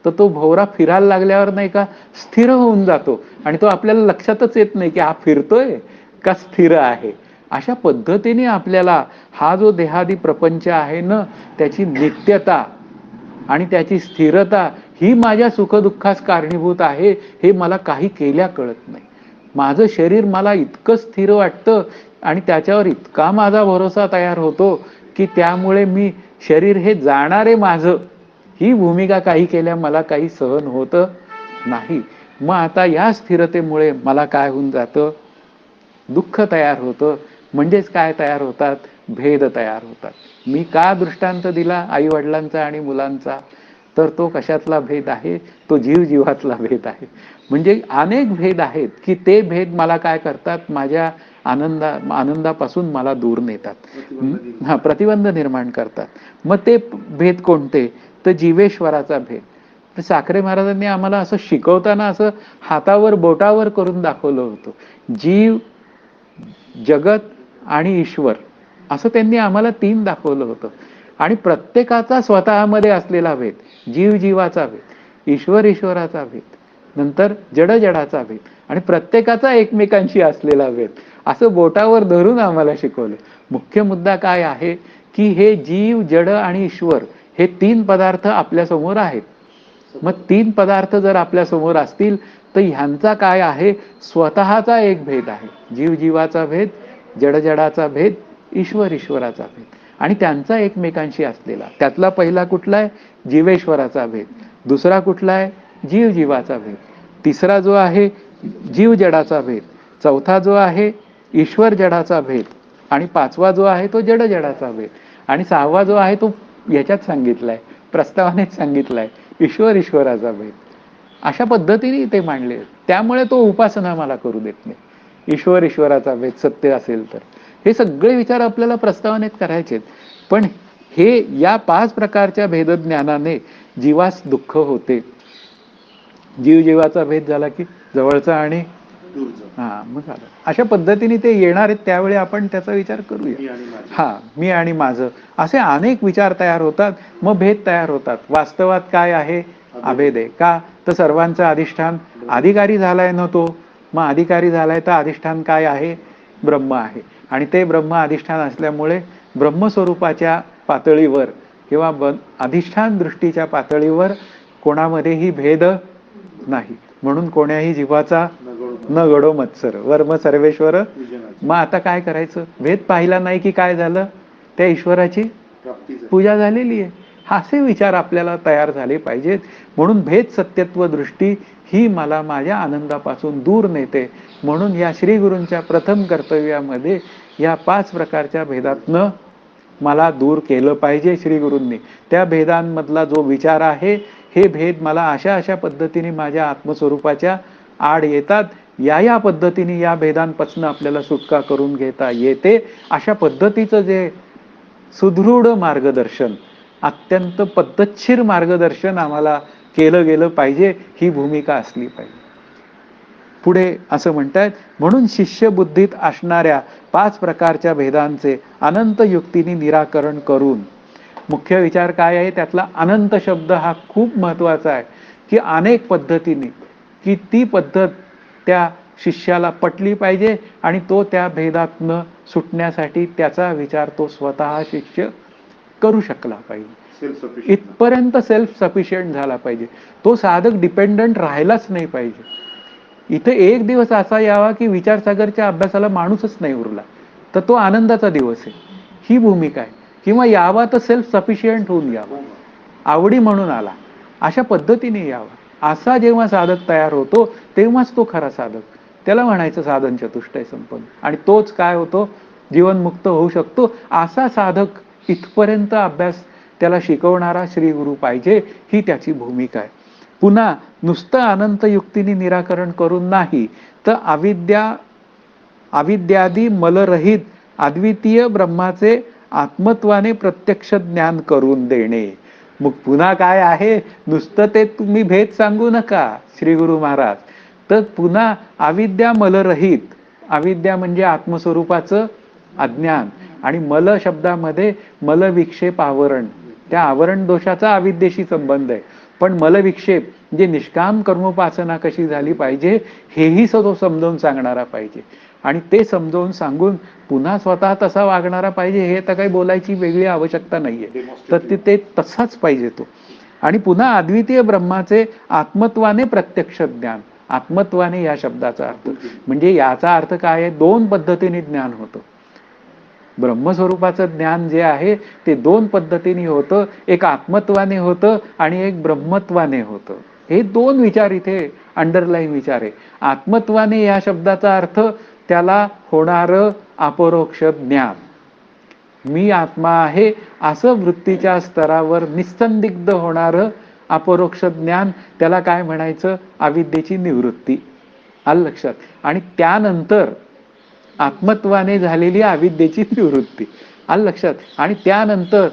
तर तो भोवरा फिरायला लागल्यावर नाही का स्थिर होऊन जातो आणि तो आपल्याला लक्षातच येत नाही की हा फिरतोय का स्थिर आहे. अशा पद्धतीने आपल्याला हा जो देहादी प्रपंच आहे ना, त्याची नित्यता आणि त्याची स्थिरता ही माझ्या सुखदुःखास कारणीभूत आहे हे मला काही केल्या कळत नाही. माझं शरीर मला इतकं स्थिर वाटतं आणि त्याच्यावर इतका माझा भरोसा तयार होतो की त्यामुळे मी शरीर हे जाणारे माझं ही भूमिका काही केल्या मला काही सहन होत नाही. मग आता या स्थिरतेमुळे मला काय होऊन जातं? दुःख तयार होतं. म्हणजेच काय तयार होतात? भेद तयार होतात. मी का दृष्टांत दिला आई वडिलांचा आणि मुलांचा? तर तो कशातला भेद आहे? तो जीव जीवातला भेद आहे. म्हणजे अनेक भेद आहेत की ते भेद मला काय करतात? माझ्या आनंदापासून मला दूर नेतात, प्रतिबंध निर्माण करतात. मग ते भेद कोणते? तर जीवेश्वराचा भेद. तर साखरे महाराजांनी आम्हाला असं शिकवताना असं हातावर बोटावर करून दाखवलं होतं. जीव, जगत आणि ईश्वर असं त्यांनी आम्हाला 3 दाखवलं होतं आणि प्रत्येकाचा स्वतःमध्ये असलेला भेद, जीव जीवाचा भेद, ईश्वर ईश्वराचा भेद, नंतर जड जडाचा भेद आणि प्रत्येकाचा एकमेकांशी असलेला भेद असं बोटावर धरून आम्हाला शिकवलं. मुख्य मुद्दा काय आहे की हे जीव, जड आणि ईश्वर हे 3 पदार्थ आपल्या समोर आहेत. मग 3 पदार्थ जर आपल्या समोर असतील तर ह्यांचा काय आहे, स्वतःचा एक भेद आहे. जीव जीवाचा भेद, जड जडाचा भेद, ईश्वर ईश्वराचा भेद आणि त्यांचा एकमेकांशी असलेला. त्यातला पहिला कुठला आहे, जीवेश्वराचा भेद. दुसरा कुठला आहे, जीव जीवाचा भेद. तिसरा जो आहे जीव जडाचा भेद. चौथा जो आहे ईश्वर जडाचा भेद. आणि पाचवा जो आहे तो जड जडाचा भेद. आणि सहावा जो आहे तो याच्यात सांगितलाय, प्रस्तावानेच सांगितलाय, ईश्वर ईश्वराचा भेद. अशा पद्धतीने ते मांडले. त्यामुळे तो उपासना मला करू देत नाही. ईश्वर ईश्वराचा भेद सत्य असेल तर हे सगळे विचार आपल्याला प्रस्तावनेत करायचे. पण हे या 5 प्रकारच्या भेदज्ञानाने जीवास दुःख होते. जीव जीवाचा भेद झाला की जवळचा आणि मग झालं. अशा पद्धतीने ते येणार आहेत. त्यावेळी आपण त्याचा विचार करूया. मी आणि माझं असे अनेक विचार तयार होतात. मग भेद तयार होतात. वास्तवात काय आहे, अभेद आहे. का तर सर्वांचं अधिष्ठान अधिकारी झालाय ना तो. मग अधिकारी झालाय तर अधिष्ठान काय आहे, ब्रह्म आहे. आणि ते ब्रह्म अधिष्ठान असल्यामुळे ब्रह्मस्वरूपाच्या पातळीवर किंवा अधिष्ठान दृष्टीच्या पातळीवर कोणामध्येही भेद नाही. म्हणून कोण्याही जीवाचा न घडो मत्सर वर्म सर्वेश्वर. मग आता काय करायचं, भेद पाहिला नाही की काय झालं, त्या ईश्वराची पूजा झालेली आहे. असे विचार आपल्याला तयार झाले पाहिजेत. म्हणून भेद सत्यत्व दृष्टी ही मला माझ्या आनंदापासून दूर नेते. म्हणून या श्री गुरूंच्या प्रथम कर्तव्यामध्ये या 5 प्रकारच्या भेदातनं मला दूर केलं पाहिजे श्री गुरूंनी. त्या भेदांमधला जो विचार आहे, हे भेद मला अशा अशा पद्धतीने माझ्या आत्मस्वरूपाच्या आड येतात. या पद्धतीने या भेदांपासून आपल्याला सुटका करून घेता येते. अशा पद्धतीचं जे सुदृढ मार्गदर्शन, अत्यंत पद्धतशीर मार्गदर्शन आम्हाला केलं गेलं पाहिजे. ही भूमिका असली पाहिजे. पुढे असं म्हणतायत, म्हणून शिष्यबुद्धीत असणाऱ्या 5 प्रकारच्या भेदांचे अनंत युक्तीने निराकरण करून, मुख्य विचार काय आहे त्यातला अनंत शब्द हा खूप महत्वाचा आहे. की अनेक पद्धतीने, की ती पद्धत त्या शिष्याला पटली पाहिजे आणि तो त्या भेदातनं सुटण्यासाठी त्याचा विचार तो स्वतः शिष्य करू शकला पाहिजे. इथपर्यंत सेल्फ सफिशियंट झाला पाहिजे. तो साधक डिपेंडंट राहिलाच नाही पाहिजे. इथे एक दिवस असा यावा की विचारसागरच्या अभ्यासाला माणूसच नाही उरला तर तो आनंदाचा दिवस आहे. ही भूमिका आहे. किंवा यावा तर सेल्फ सफिशियंट होऊन यावा, आवडी म्हणून आला, अशा पद्धतीने यावा. असा जेव्हा साधक तयार होतो तेव्हाच तो खरा साधक. त्याला म्हणायचं साधन चतुष्टय संपन्न. आणि तोच काय होतो, जीवनमुक्त होऊ शकतो. असा साधक इथपर्यंत अभ्यास त्याला शिकवणारा श्री गुरु पाहिजे. ही त्याची भूमिका आहे. पुन्हा नुसतं अनंत युक्तीने निराकरण करून नाही तर अविद्यादी मलरहित अद्वितीय ब्रह्माचे आत्मत्वाने प्रत्यक्ष ज्ञान करून देणे. मग पुन्हा काय आहे, नुसतं ते तुम्ही भेद सांगू नका श्री गुरु महाराज. तर पुन्हा अविद्या मलरहित, अविद्या म्हणजे आत्मस्वरूपाचं अज्ञान आणि मल शब्दामध्ये मलविक्षेप आवरण, त्या आवरण दोषाचा अविद्येशी संबंध आहे. पण मलविक्षेप म्हणजे निष्काम कर्मोपासना कशी झाली पाहिजे हेही तो समजावून सांगणारा पाहिजे. आणि ते समजावून सांगून पुन्हा स्वतः तसा वागणारा पाहिजे. हे तर काही बोलायची वेगळी आवश्यकता नाहीये. तर ते तसाच पाहिजे तो. आणि पुन्हा अद्वितीय ब्रह्माचे आत्मत्वाने प्रत्यक्ष ज्ञान. आत्मत्वाने या शब्दाचा अर्थ म्हणजे याचा अर्थ काय आहे, 2 पद्धतीने ज्ञान होतं. ब्रह्मस्वरूपाचं ज्ञान जे आहे ते 2 पद्धतीने होतं. एक आत्मत्वाने होतं आणि एक ब्रह्मत्वाने होतं. हे 2 विचार इथे अंडरलाईन विचार आहे. आत्मत्वाने या शब्दाचा अर्थ त्याला होणारं अपरोक्ष ज्ञान. मी आत्मा आहे असं वृत्तीच्या स्तरावर निसंदिग्ध होणारं अपरोक्ष ज्ञान, त्याला काय म्हणायचं, अविद्येची निवृत्ती. आलं लक्षात. आणि त्यानंतर आत्मत्वाने झालेली अविद्येची निवृत्ती. आलं लक्षात. आणि त्यानंतर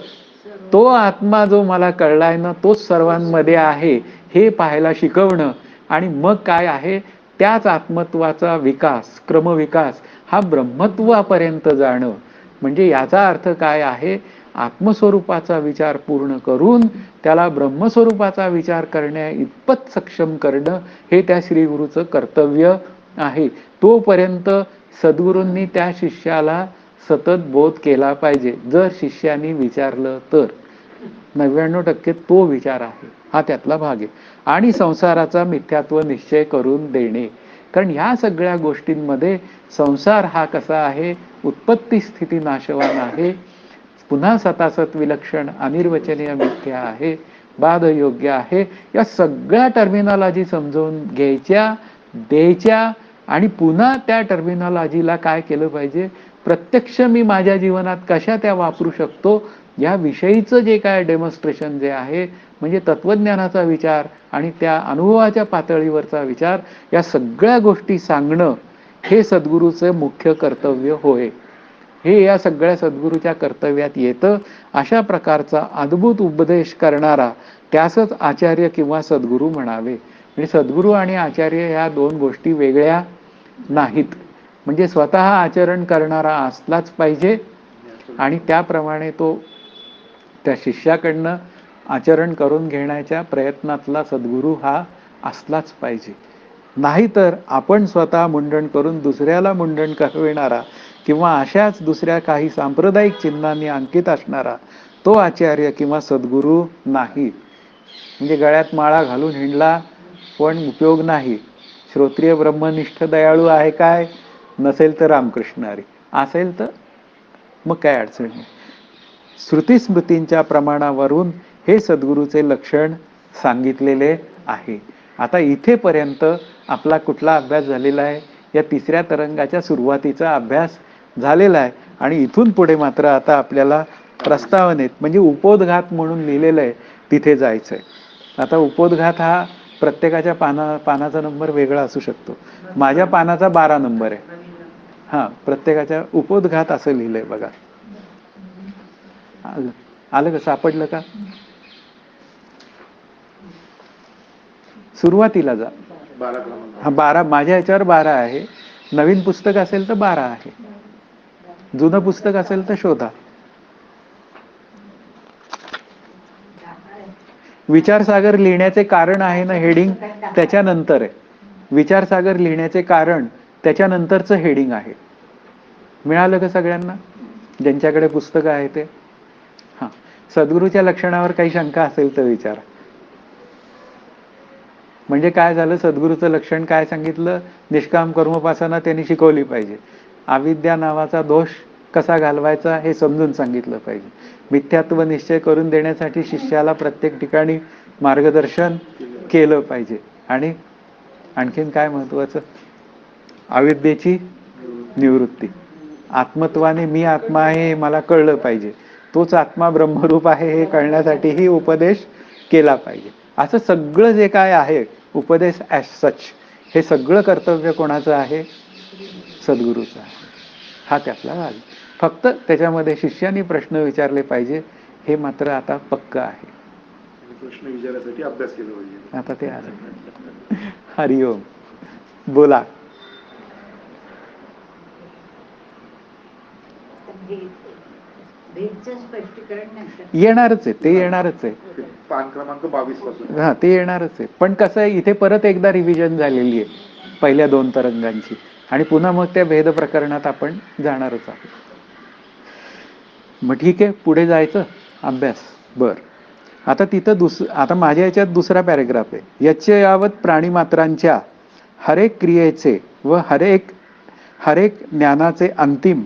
तो आत्मा जो मला कळलाय ना तोच सर्वांमध्ये आहे हे पाहायला शिकवणं. आणि मग काय आहे, त्याच आत्मत्वाचा विकास, क्रमविकास हा ब्रह्मत्वापर्यंत जाणं. म्हणजे याचा अर्थ काय आहे, आत्मस्वरूपाचा विचार पूर्ण करून त्याला ब्रह्मस्वरूपाचा विचार करण्या इतपत सक्षम करणं हे त्या श्री गुरुचं कर्तव्य आहे. तोपर्यंत सद्गुरूंनी त्या शिष्याला सतत बोध केला पाहिजे. जर शिष्याने विचारलं तर 99% तो विचार आहे, हा त्यातला भाग आहे. आणि संसाराचा मिथ्यात्व निश्चय करून देणे. कारण ह्या सगळ्या गोष्टींमध्ये संसार हा कसा आहे, उत्पत्ती स्थिती नाशवान आहे, पुन्हा सतासत विलक्षण अनिर्वचनीय मिथ्या आहे, बाध योग्य आहे. या सगळ्या टर्मिनॉलॉजी समजावून घ्यायच्या, द्यायच्या आणि पुन्हा त्या टर्मिनॉलॉजीला काय केलं पाहिजे, प्रत्यक्ष मी माझ्या जीवनात कशा त्या वापरू शकतो या विषयीचं जे काय डेमॉन्स्ट्रेशन जे आहे, म्हणजे तत्वज्ञानाचा विचार आणि त्या अनुभवाच्या पातळीवरचा विचार, या सगळ्या गोष्टी सांगणं हे सद्गुरूचं मुख्य कर्तव्य होय. हे या सगळ्या सद्गुरूच्या कर्तव्यात येतं. अशा प्रकारचा अद्भुत उपदेश करणारा त्यासच आचार्य किंवा सद्गुरू म्हणावे. म्हणजे सद्गुरू आणि आचार्य ह्या दोन गोष्टी वेगळ्या नाहीत. म्हणजे स्वतः आचरण करणारा असलाच पाहिजे आणि त्याप्रमाणे तो त्या शिष्याकडनं आचरण करून घेण्याच्या प्रयत्नातला सद्गुरू हा असलाच पाहिजे. नाहीतर आपण स्वतः मुंडन करून दुसऱ्याला मुंडन करविणारा किंवा अशाच दुसऱ्या काही सांप्रदायिक चिन्हांनी अंकित असणारा तो आचार्य किंवा सद्गुरू नाही. म्हणजे गळ्यात माळा घालून हिंडला पण उपयोग नाही. श्रोत्रिय ब्रह्मनिष्ठ दयाळू आहे काय, नसेल तर रामकृष्ण हरी, असेल तर मग काय अडचण नाही. श्रुती स्मृतींच्या प्रमाणावरून हे सद्गुरूचे लक्षण सांगितलेले आहे. आता इथेपर्यंत आपला कुठला अभ्यास झालेला आहे, या तिसऱ्या तरंगाच्या सुरुवातीचा अभ्यास झालेला आहे. आणि इथून पुढे मात्र आता आपल्याला प्रस्तावनेत म्हणजे उपोद्घात म्हणून लिहिलेलं आहे तिथे जायचं आहे. आता उपोद्घात हा प्रत्येकाच्या पानाचा नंबर वेगळा असू शकतो. माझ्या पानाचा 12 नंबर आहे. हा, प्रत्येकाच्या उपोद्घात असं लिहिलंय बघा. आलं का, सापडलं का? सुरुवातीला जा. हा 12, माझ्या ह्याच्यावर 12 आहे. नवीन पुस्तक असेल तर 12 आहे, जुनं पुस्तक असेल तर शोधा. विचारसागर लिहिण्याचे कारण आहे ना हेडिंग, त्याच्यानंतर आहे. विचारसागर लिहिण्याचे कारण त्याच्यानंतरचं हेडिंग आहे. मिळालं का सगळ्यांना ज्यांच्याकडे पुस्तकं आहे ते? हा, सद्गुरूच्या लक्षणावर काही शंका असेल तर विचारा. म्हणजे काय झालं, सद्गुरूचं लक्षण काय सांगितलं, निष्काम कर्मोपासना त्यांनी शिकवली पाहिजे. अविद्या नावाचा दोष कसा घालवायचा हे समजून सांगितलं पाहिजे. मिथ्यात्व निश्चय करून देण्यासाठी शिष्याला प्रत्येक ठिकाणी मार्गदर्शन केलं पाहिजे. आणि आणखीन काय महत्वाचं, अविद्येची निवृत्ती. आत्मत्वाने मी आत्मा आहे हे मला कळलं पाहिजे. तोच आत्मा ब्रह्मरूप आहे हे कळण्यासाठीही उपदेश केला पाहिजे. असं सगळं जे काय आहे उपदेश ॲज सच, हे सगळं कर्तव्य कोणाचं आहे, सद्गुरूचं आहे. हा त्यातला भाग. फक्त त्याच्यामध्ये शिष्याने प्रश्न विचारले पाहिजे हे मात्र आता पक्क आहे. प्रश्न विचारासाठी अभ्यास केला पाहिजे. आता ते आलं. हरिओम. बोला. येणारच आहे, ते येणारच आहे. पान क्रमांक 22 पासून. हा, ते येणारच आहे. पण कसं आहे, इथे परत एकदा रिव्हिजन झालेली आहे पहिल्या 2 तरंगांची आणि पुन्हा मग त्या भेद प्रकरणात आपण जाणारच आहोत. मग ठीक आहे, पुढे जायचं अभ्यास. बर, आता तिथं आता माझ्या याच्यात दुसरा पॅरेग्राफ आहे. याचे यावत प्राणीमात्रांच्या हरेक क्रियेचे व हरेक ज्ञानाचे अंतिम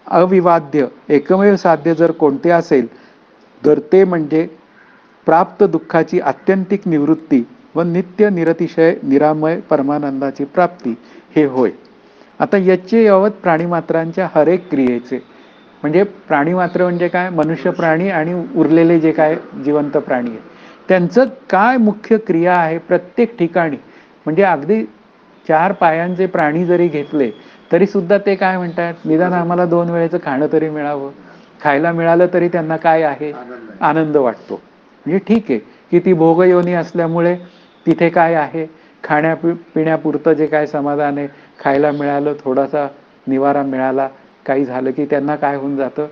अविवाद्य एकमेव साध्य जर कोणते असेल तर ते म्हणजे प्राप्त दुःखाची आत्यंतिक निवृत्ती व नित्य निरतिशय निरामय परमानंदाची प्राप्ती हे होय. आता याचे यावत प्राणीमात्रांच्या हरेक क्रियेचे, म्हणजे प्राणीमात्र म्हणजे काय, मनुष्य प्राणी आणि उरलेले जे काय जिवंत प्राणी आहेत त्यांचं काय मुख्य क्रिया आहे प्रत्येक ठिकाणी. म्हणजे अगदी 4 पायांचे प्राणी जरी घेतले तरी सुद्धा ते काय म्हणतात, निदान आम्हाला 2 वेळेचं खाणं तरी मिळावं, खायला मिळालं तरी त्यांना काय आहे, आनंद वाटतो. म्हणजे ठीक आहे की ती भोगयोनी असल्यामुळे तिथे काय आहे, पिण्यापुरतं जे काय समाधान आहे, खायला मिळालं, थोडासा निवारा मिळाला, काही झालं की त्यांना काय होऊन जातं,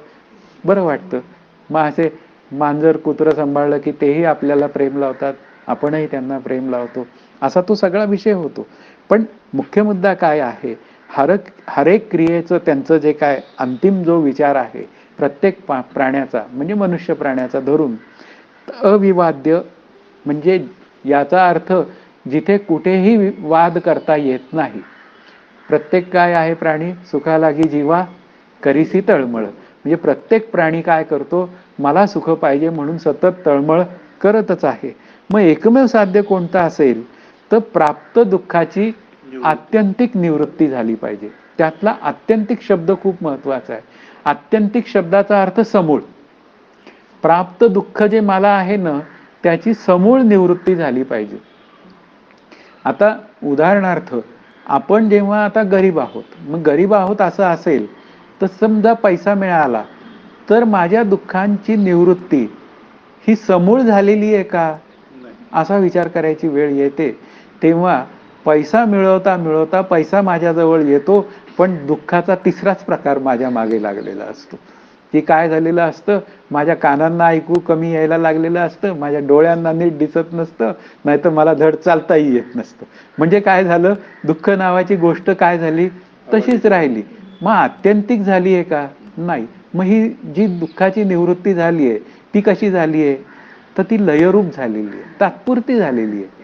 बरं वाटतं. मग असे मांजर कुत्रं सांभाळलं की तेही आपल्याला प्रेम लावतात, आपणही त्यांना प्रेम लावतो, असा तो सगळा विषय होतो. पण मुख्य मुद्दा काय आहे, हरेक क्रियेचं त्यांचं जे काय अंतिम जो विचार आहे प्रत्येक प्राण्याचा म्हणजे मनुष्य प्राण्याचा धरून अविवाद्य, म्हणजे याचा अर्थ जिथे कुठेही वाद करता येत नाही. प्रत्येक काय आहे प्राणी? सुखा लागी जीवा करीसी तळमळ. म्हणजे प्रत्येक प्राणी काय करतो? मला सुख पाहिजे म्हणून सतत तळमळ करतच आहे. मग एकमेव साध्य कोणतं असेल तर प्राप्त दुःखाची आत्यंतिक निवृत्ती झाली पाहिजे. त्यातला आत्यंतिक शब्द खूप महत्वाचा आहे. आत्यंतिक शब्दाचा अर्थ समूळ. प्राप्त दुःख जे मला आहे ना त्याची समूळ निवृत्ती झाली पाहिजे. आता उदाहरणार्थ आपण जेव्हा आता गरीब आहोत, मग गरीब आहोत असं असेल तर समजा पैसा मिळाला तर माझ्या दुःखांची निवृत्ती ही समूळ झालेली आहे का असा विचार करायची वेळ येते. तेव्हा पैसा मिळवता मिळवता पैसा माझ्याजवळ येतो, पण दुःखाचा तिसराच प्रकार माझ्या मागे लागलेला असतो. की काय झालेलं असतं? माझ्या कानांना ऐकू कमी यायला लागलेलं असतं, माझ्या डोळ्यांना नीट दिसत नसतं, नाहीतर मला धड चालताही येत नसतं. म्हणजे काय झालं? दुःख नावाची गोष्ट काय झाली? तशीच राहिली. मग आत्यंतिक झाली आहे का? नाही. मग ही जी दुःखाची निवृत्ती झाली आहे ती कशी झाली आहे? तर ती लयरूप झालेली आहे, तात्पुरती झालेली आहे.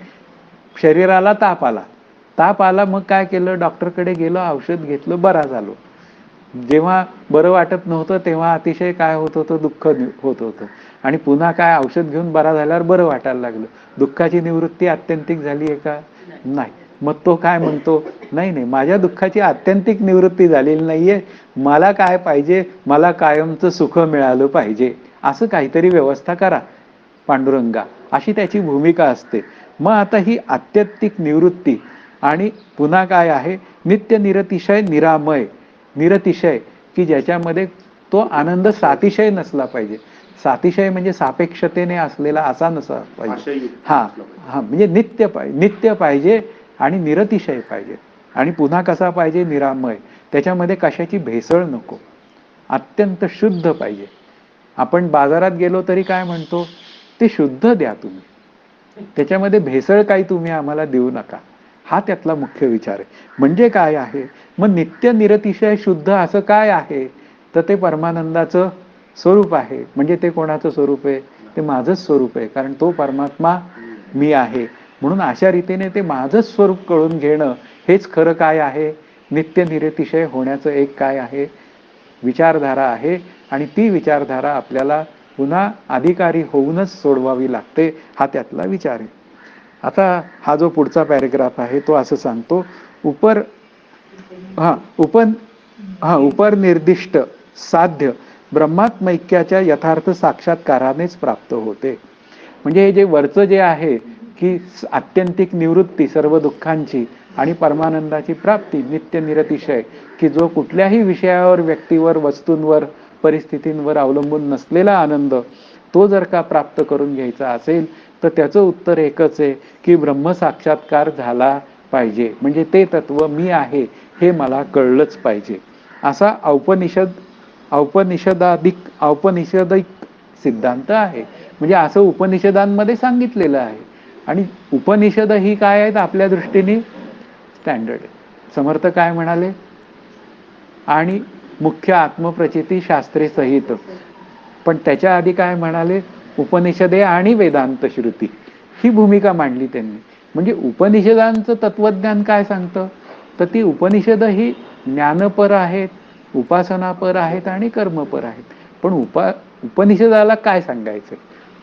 शरीराला ताप आला, ताप आला, मग काय केलं? डॉक्टरकडे गेलो, औषध घेतलं, बरा झालो. जेव्हा बरं वाटत नव्हतं तेव्हा अतिशय काय होत होतं? दुःख होत होतं. आणि पुन्हा काय औषध घेऊन बरा झाल्यावर बरं वाटायला लागलं. दुःखाची निवृत्ती आत्यंतिक झाली आहे का? नाही. मग तो काय म्हणतो? नाही नाही, माझ्या दुःखाची आत्यंतिक निवृत्ती झालेली नाहीये. मला काय पाहिजे? मला कायमचं सुख मिळालं पाहिजे, असं काहीतरी व्यवस्था करा पांडुरंगा, अशी त्याची भूमिका असते. मग आता ही आत्यंतिक निवृत्ती आणि पुन्हा काय आहे? नित्य निरतिशय निरामय. निरतिशय की ज्याच्यामध्ये तो आनंद सातिशय नसला पाहिजे. सातिशय म्हणजे सापेक्षतेने असलेला असा नसला पाहिजे. हा हा म्हणजे नित्य पाहिजे आणि निरतिशय पाहिजे. आणि पुन्हा कसा पाहिजे? निरामय. त्याच्यामध्ये कशाची भेसळ नको, अत्यंत शुद्ध पाहिजे. आपण बाजारात गेलो तरी काय म्हणतो? ते शुद्ध द्या तुम्ही, त्याच्यामध्ये भेसळ काही तुम्ही आम्हाला देऊ नका. हा त्यातला मुख्य विचार आहे. म्हणजे काय आहे? मग नित्य निरतिशय शुद्ध असं काय आहे? तर ते परमानंदाचं स्वरूप आहे. म्हणजे ते कोणाचं स्वरूप आहे? ते माझंच स्वरूप आहे, कारण तो परमात्मा मी आहे. म्हणून अशा रीतीने ते माझंच स्वरूप कळून घेणं हेच खरं काय आहे? नित्य निरतिशय होण्याचं एक काय आहे? विचारधारा आहे. आणि ती विचारधारा आपल्याला पुन्हा अधिकारी होऊनच सोडवावी लागते, हा त्यातला विचार आहे. आता हा जो पुढचा पॅरेग्राफ आहे तो असं सांगतो, उपर निर्दिष्ट साध्य ब्रह्मात्मैक्याच्या यथार्थ साक्षात्कारानेच प्राप्त होते. म्हणजे हे जे वरचं जे आहे की आत्यंतिक निवृत्ती सर्व दुःखांची आणि परमानंदाची प्राप्ती नित्य निरतिशय, की जो कुठल्याही विषयावर, व्यक्तीवर, वस्तूंवर, परिस्थितींवर अवलंबून नसलेला आनंद, तो जर का प्राप्त करून घ्यायचा असेल तर त्याचं उत्तर एकच आहे की ब्रह्मसाक्षात्कार झाला पाहिजे. म्हणजे ते तत्व मी आहे हे मला कळलंच पाहिजे. असा औपनिषदिक सिद्धांत आहे. म्हणजे असं उपनिषदांमध्ये सांगितलेलं आहे. आणि उपनिषद ही काय आहेत आपल्या दृष्टीने? स्टँडर्ड. समर्थ काय म्हणाले? आणि मुख्य आत्मप्रचिती शास्त्रे सहित. पण त्याच्या आधी काय म्हणाले? उपनिषदे आणि वेदांत श्रुती, ही भूमिका मांडली त्यांनी. म्हणजे उपनिषदांचं तत्वज्ञान काय सांगतं? तर ती उपनिषद ही ज्ञानपर आहेत, उपासनापर आहेत आणि कर्मपर आहेत. पण उपनिषदाला काय सांगायचं?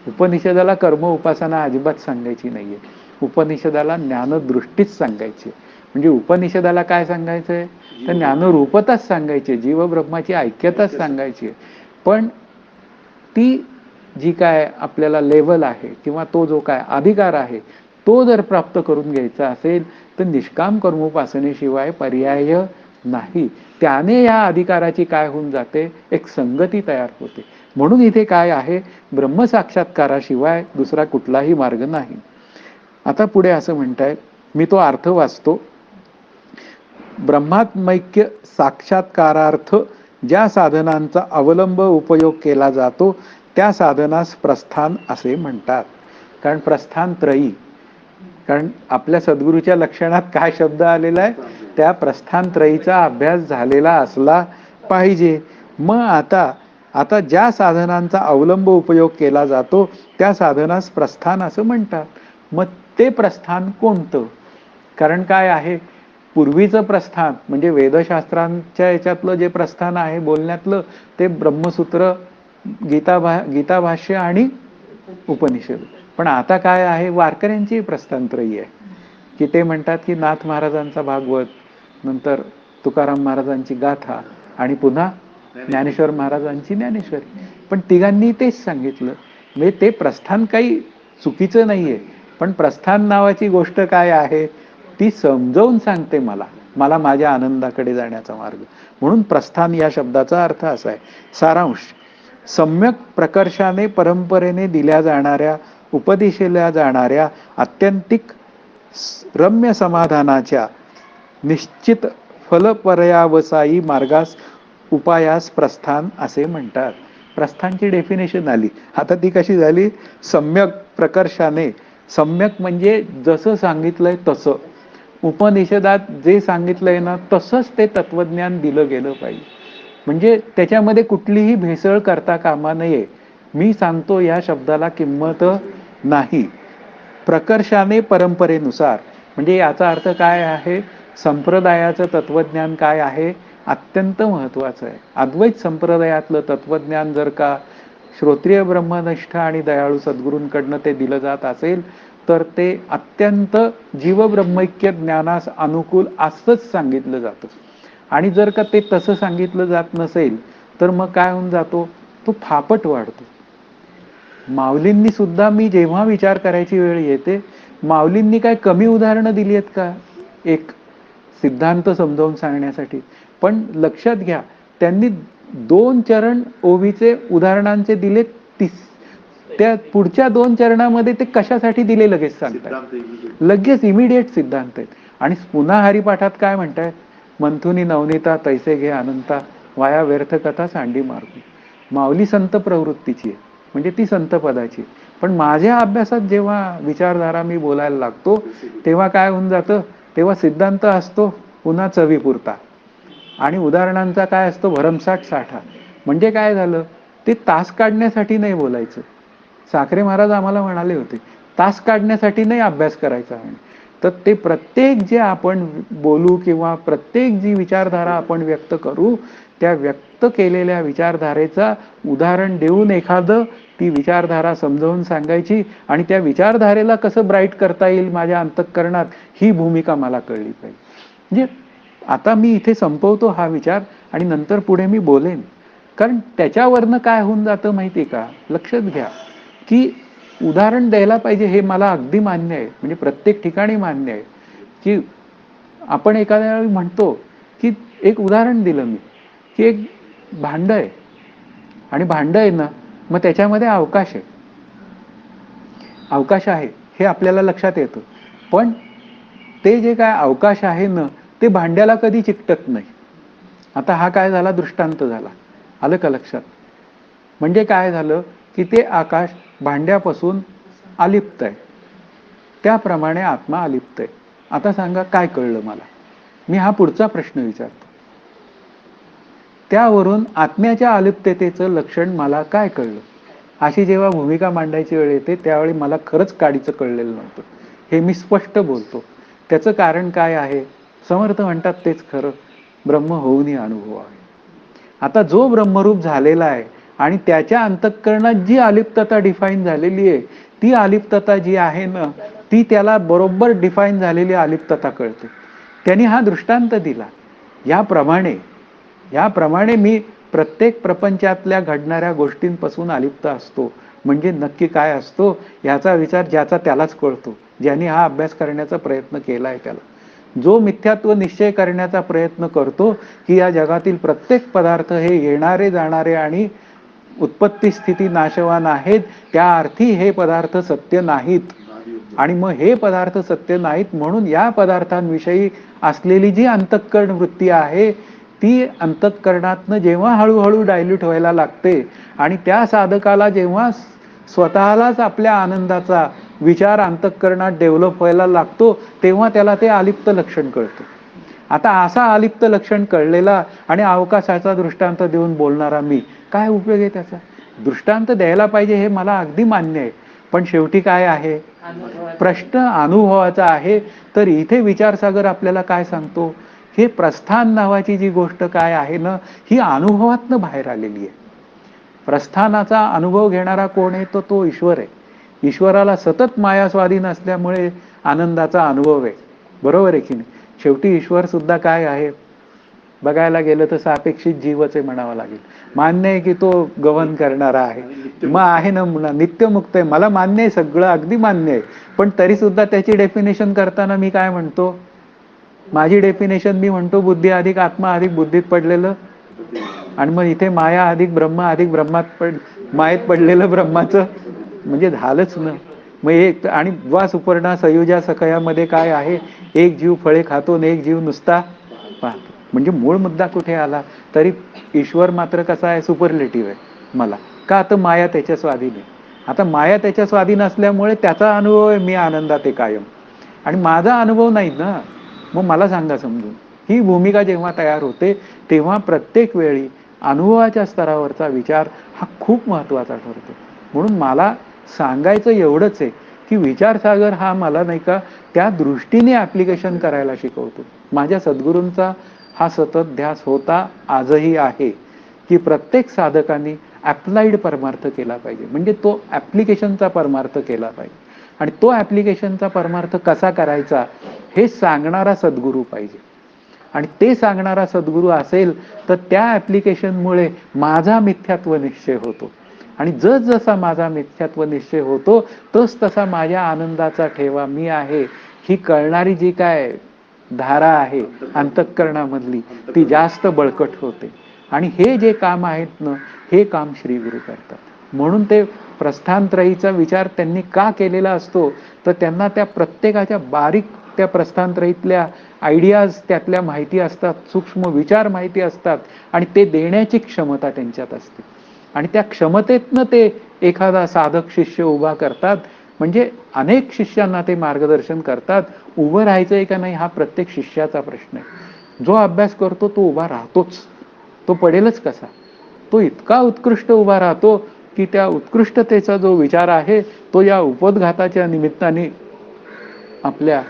उपनिषदाला कर्म उपासना अजिबात सांगायची नाहीये. उपनिषदाला ज्ञानदृष्टीच सांगायची. म्हणजे उपनिषदाला काय सांगायचंय? तर ज्ञानरूपताच सांगायची, जीवब्रह्माची ऐक्यताच सांगायची. पण ती जी काय आपल्याला लेवल आहे किंवा तो जो काय अधिकार आहे तो जर प्राप्त करून घ्यायचा असेल तर निष्काम कर्मोपासनेशिवाय पर्याय नाही. त्याने या अधिकाराची काय होऊन जाते? एक संगती तयार होते. म्हणून इथे काय आहे? ब्रह्मसाक्षात्काराशिवाय दुसरा कुठलाही मार्ग नाही. आता पुढे असं म्हणताय, मी तो अर्थ वाचतो. ब्रह्मात्मैक्य साक्षात्कारार्थ ज्या साधनांचा अवलंब उपयोग केला जातो त्या साधनास प्रस्थान असे म्हणतात. कारण प्रस्थान त्रयी, कारण आपल्या सद्गुरूच्या लक्षणात काय शब्द आलेला आहे? त्या प्रस्थान त्रयीचा अभ्यास झालेला असला पाहिजे. मग आता आता ज्या साधनांचा अवलंब उपयोग केला जातो त्या साधनास प्रस्थान असं म्हणतात. मग ते प्रस्थान कोणतं? कारण काय आहे, पूर्वीचं प्रस्थान म्हणजे वेदशास्त्रांच्या याच्यातलं जे प्रस्थान आहे बोलण्यातलं, ते ब्रह्मसूत्र, गीताभाष्य आणि उपनिषद. पण आता काय आहे, वारकऱ्यांची प्रस्थानत्रयी आहे, की ते म्हणतात की नाथ महाराजांचा भागवत, नंतर तुकाराम महाराजांची गाथा आणि पुन्हा ज्ञानेश्वर महाराजांची ज्ञानेश्वरी. पण तिघांनी तेच सांगितलं. म्हणजे ते प्रस्थान काही चुकीचं नाहीये, पण प्रस्थान नावाची गोष्ट काय आहे ती समजावून सांगते मला माझ्या आनंदाकडे जाण्याचा मार्ग. म्हणून प्रस्थान या शब्दाचा अर्थ असा आहे. सारांश, सम्यक प्रकर्षाने परंपरेने दिल्या जाणाऱ्या, उपदेशल्या जाणाऱ्या आत्यंतिक रम्य समाधानाच्या निश्चित फलपर्यावसायी मार्गास उपायास प्रस्थान असे म्हणतात. प्रस्थानची डेफिनेशन आली. आता ती कशी झाली? सम्यक प्रकर्षाने. सम्यक म्हणजे जसं सांगितलंय तसं, उपनिषदात जे सांगितलंय ना तसंच ते तत्वज्ञान दिलं गेलं पाहिजे. म्हणजे त्याच्यामध्ये कुठलीही भेसळ करता कामा नये. मी सांगतो या शब्दाला किंमत नाही. प्रकर्षाने परंपरेनुसार म्हणजे याचा अर्थ काय आहे, संप्रदायाचं तत्वज्ञान काय आहे, अत्यंत महत्वाचं आहे. अद्वैत संप्रदायातलं तत्वज्ञान जर का श्रोत्रिय ब्रह्मनिष्ठ आणि दयाळू सद्गुरूंकडनं ते दिलं जात असेल तर ते अत्यंत जीवब्रह्मैक्य ज्ञानास अनुकूल असंच सांगितलं जातं. आणि जर का ते तसं सांगितलं जात नसेल तर मग काय होऊन जातो, तो फापट वाढतो. माऊलींनी सुद्धा, मी जेव्हा विचार करायची वेळ येते, माऊलींनी काय कमी उदाहरणं दिली आहेत का एक सिद्धांत समजावून सांगण्यासाठी? पण लक्षात घ्या, त्यांनी 2 चरण ओवीचे उदाहरणांचे दिले, त्या पुढच्या 2 चरणामध्ये ते कशासाठी दिले लगेच सांगतात, लगेच इमिडिएट सिद्धांत आहेत. आणि पुन्हा हरिपाठात काय म्हणताय, मंथुनी नवनीता तैसे घे अनंता, वाया व्यर्थ कथा सांडी मार्गू. माऊली संत प्रवृत्तीची आहे, म्हणजे ती संत पदाची. पण माझ्या अभ्यासात जेव्हा विचारधारा मी बोलायला लागतो तेव्हा काय होऊन जातं, तेव्हा सिद्धांत असतो पुन्हा चवीपुरता आणि उदाहरणांचा काय असतो भरमसाठ साठा. म्हणजे काय झालं, ते तास काढण्यासाठी नाही बोलायचं. साखरे महाराज आम्हाला म्हणाले होते, तास काढण्यासाठी नाही अभ्यास करायचा आहे. तर ते प्रत्येक जे आपण बोलू किंवा प्रत्येक जी विचारधारा आपण व्यक्त करू, त्या व्यक्त केलेल्या विचारधारेचा उदाहरण देऊन एखादं ती विचारधारा समजावून सांगायची आणि त्या विचारधारेला कसं ब्राईट करता येईल माझ्या अंतःकरणात, ही भूमिका मला कळली पाहिजे. म्हणजे आता मी इथे संपवतो हा विचार आणि नंतर पुढे मी बोलेन. कारण त्याच्यावरनं काय होऊन जातं माहिती का, लक्षात घ्या की उदाहरण द्यायला पाहिजे हे मला अगदी मान्य आहे, म्हणजे प्रत्येक ठिकाणी मान्य आहे की आपण एखाद्या वेळी म्हणतो की एक उदाहरण दिलं मी की एक भांड आहे आणि भांड आहे ना, मग त्याच्यामध्ये अवकाश आहे, अवकाश आहे हे आपल्याला लक्षात येतं. पण ते जे काय अवकाश आहे ना ते भांड्याला कधी चिकटत नाही. आता हा काय झाला, दृष्टांत झाला. आलं का लक्षात? म्हणजे काय झालं की ते आकाश भांड्यापासून अलिप्त आहे, त्याप्रमाणे आत्मा अलिप्त आहे. आता सांगा काय कळलं मला? मी हा पुढचा प्रश्न विचारतो. त्यावरून आत्म्याच्या अलिप्ततेचं लक्षण मला काय कळलं? अशी जेव्हा भूमिका मांडायची वेळ येते त्यावेळी मला खरंच काडीचं कळलेलं नव्हतं, हे मी स्पष्ट बोलतो. त्याचं कारण काय आहे? समर्थ म्हणतात तेच खरं, ब्रह्म होऊनही अनुभव आहे. आता जो ब्रह्मरूप झालेला आहे आणि त्याच्या अंतःकरणात जी अलिप्तता डिफाईन झालेली आहे, ती अलिप्तता जी आहे ना ती त्याला बरोबर डिफाईन झालेली अलिप्तता कळते. त्यांनी हा दृष्टांत दिला. याप्रमाणे मी प्रत्येक प्रपंचातल्या घडणाऱ्या गोष्टींपासून अलिप्त असतो. म्हणजे नक्की काय असतो याचा विचार ज्याचा त्यालाच कळतो, ज्यांनी हा अभ्यास करण्याचा प्रयत्न केलाय त्याला. जो मिथ्यात्व निश्चय करण्याचा प्रयत्न करतो की या जगातील प्रत्येक पदार्थ हे येणारे जाणारे आणि उत्पत्ती स्थिती नाशवान आहेत, त्या अर्थी हे पदार्थ सत्य नाहीत आणि मग हे पदार्थ सत्य नाहीत म्हणून या पदार्थांविषयी असलेली जी अंतःकरण वृत्ती आहे ती अंतःकरणातनं जेव्हा हळूहळू डायल्यूट व्हायला लागते आणि त्या साधकाला जेव्हा स्वतःलाच आपल्या आनंदाचा विचार अंतःकरणात डेव्हलप व्हायला लागतो तेव्हा त्याला ते अलिप्त लक्षण कळतं. आता असा अलिप्त लक्षण कळलेला आणि अवकाशाचा दृष्टांत देऊन बोलणारा मी, काय उपयोग आहे त्याचा? दृष्टांत द्यायला पाहिजे हे मला अगदी मान्य आहे, पण शेवटी काय आहे? प्रश्न अनुभवाचा आहे. तर इथे विचारसागर आपल्याला काय सांगतो? हे प्रस्थान नावाची जी गोष्ट काय आहे ना, ही अनुभवातनं बाहेर आलेली आहे. प्रस्थानाचा अनुभव घेणारा कोण आहे? तो ईश्वर आहे. ईश्वराला सतत माया स्वाधीन असल्यामुळे आनंदाचा अनुभव आहे. बरोबर आहे की नाही? शेवटी ईश्वर सुद्धा काय आहे? बघायला गेलं तर सापेक्षित जीवच आहे म्हणावं लागेल. मान्य आहे की तो गवन करणारा आहे, मग आहे ना, नित्यमुक्त आहे, मला मान्य आहे, सगळं अगदी मान्य आहे. पण तरी सुद्धा त्याची डेफिनेशन करताना मी काय म्हणतो? माझी डेफिनेशन मी म्हणतो बुद्धी अधिक आत्मा अधिक बुद्धीत पडलेलं, आणि मग इथे माया अधिक ब्रह्मात मायेत पडलेलं ब्रह्माचं, म्हणजे झालंच ना. मग एक आणि द्वा सुपर्णा सयुजा सकयामध्ये काय आहे? एक जीव फळे खातो आणि एक जीव नुसता पाहतो. म्हणजे मूळ मुद्दा कुठे आला? तरी ईश्वर मात्र कसा आहे? सुपरलेटिव्ह आहे मला. का? तर माया त्याच्या स्वाधीन आहे. आता माया त्याच्या स्वाधीन असल्यामुळे त्याचा अनुभव आहे मी आनंदात आहे कायम, आणि माझा अनुभव नाही ना. मग मला सांगा समजून, ही भूमिका जेव्हा तयार होते तेव्हा प्रत्येक वेळी अनुभवाच्या स्तरावरचा विचार हा खूप महत्वाचा ठरतो. म्हणून मला सांगायचं एवढंच आहे की विचारसागर हा मला नाही का त्या दृष्टीने ऍप्लिकेशन करायला शिकवतो. माझ्या सद्गुरूंचा हा सतत ध्यास होता, आजही आहे, की प्रत्येक साधकांनी अप्लाइड परमार्थ केला पाहिजे. म्हणजे तो ऍप्लिकेशनचा परमार्थ केला पाहिजे, आणि तो ऍप्लिकेशनचा परमार्थ कसा करायचा हे सांगणारा सद्गुरू पाहिजे. आणि ते सांगणारा सद्गुरू असेल तर त्या ऍप्लिकेशनमुळे माझा मिथ्यात्व निश्चय होतो, आणि जसा माझा मिथ्यात्व निश्चय होतो तस तसा माझ्या आनंदाचा ठेवा मी आहे ही कळणारी जी काय धारा आहे अंतःकरणामधली, ती जास्त बळकट होते. आणि हे जे काम आहेत ना, हे काम श्री गुरु करतात. म्हणून ते प्रस्थानत्रयीचा विचार त्यांनी का केलेला असतो? तर त्यांना त्या प्रत्येकाच्या बारीक त्या प्रस्थानत्रयीतल्या आयडियाज, त्यातल्या माहिती असतात, सूक्ष्म विचार माहिती असतात, आणि ते देण्याची क्षमता त्यांच्यात असते. आणि त्या क्षमतेतनं ते एखादा साधक शिष्य उभा करतात. म्हणजे अनेक शिष्यांना ते मार्गदर्शन करतात. उभं राहायचंय का नाही हा प्रत्येक शिष्याचा प्रश्न आहे. जो अभ्यास करतो तो उभा राहतोच, तो पडेलच कसा? तो इतका उत्कृष्ट उभा राहतो की त्या उत्कृष्टतेचा जो विचार आहे तो या उपोद्घाताच्या निमित्ताने आपल्या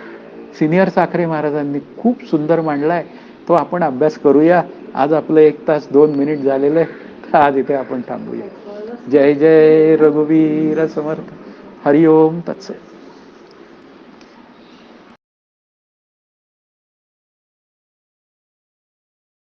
सिनियर साखरे महाराजांनी खूप सुंदर मांडलाय. तो आपण अभ्यास करूया. आज आपलं 1 तास 2 मिनिट झालेलं आहे, तर आज इथे आपण थांबूया. जय जय रघुवीर समर्थ. हरिओम तत्सत.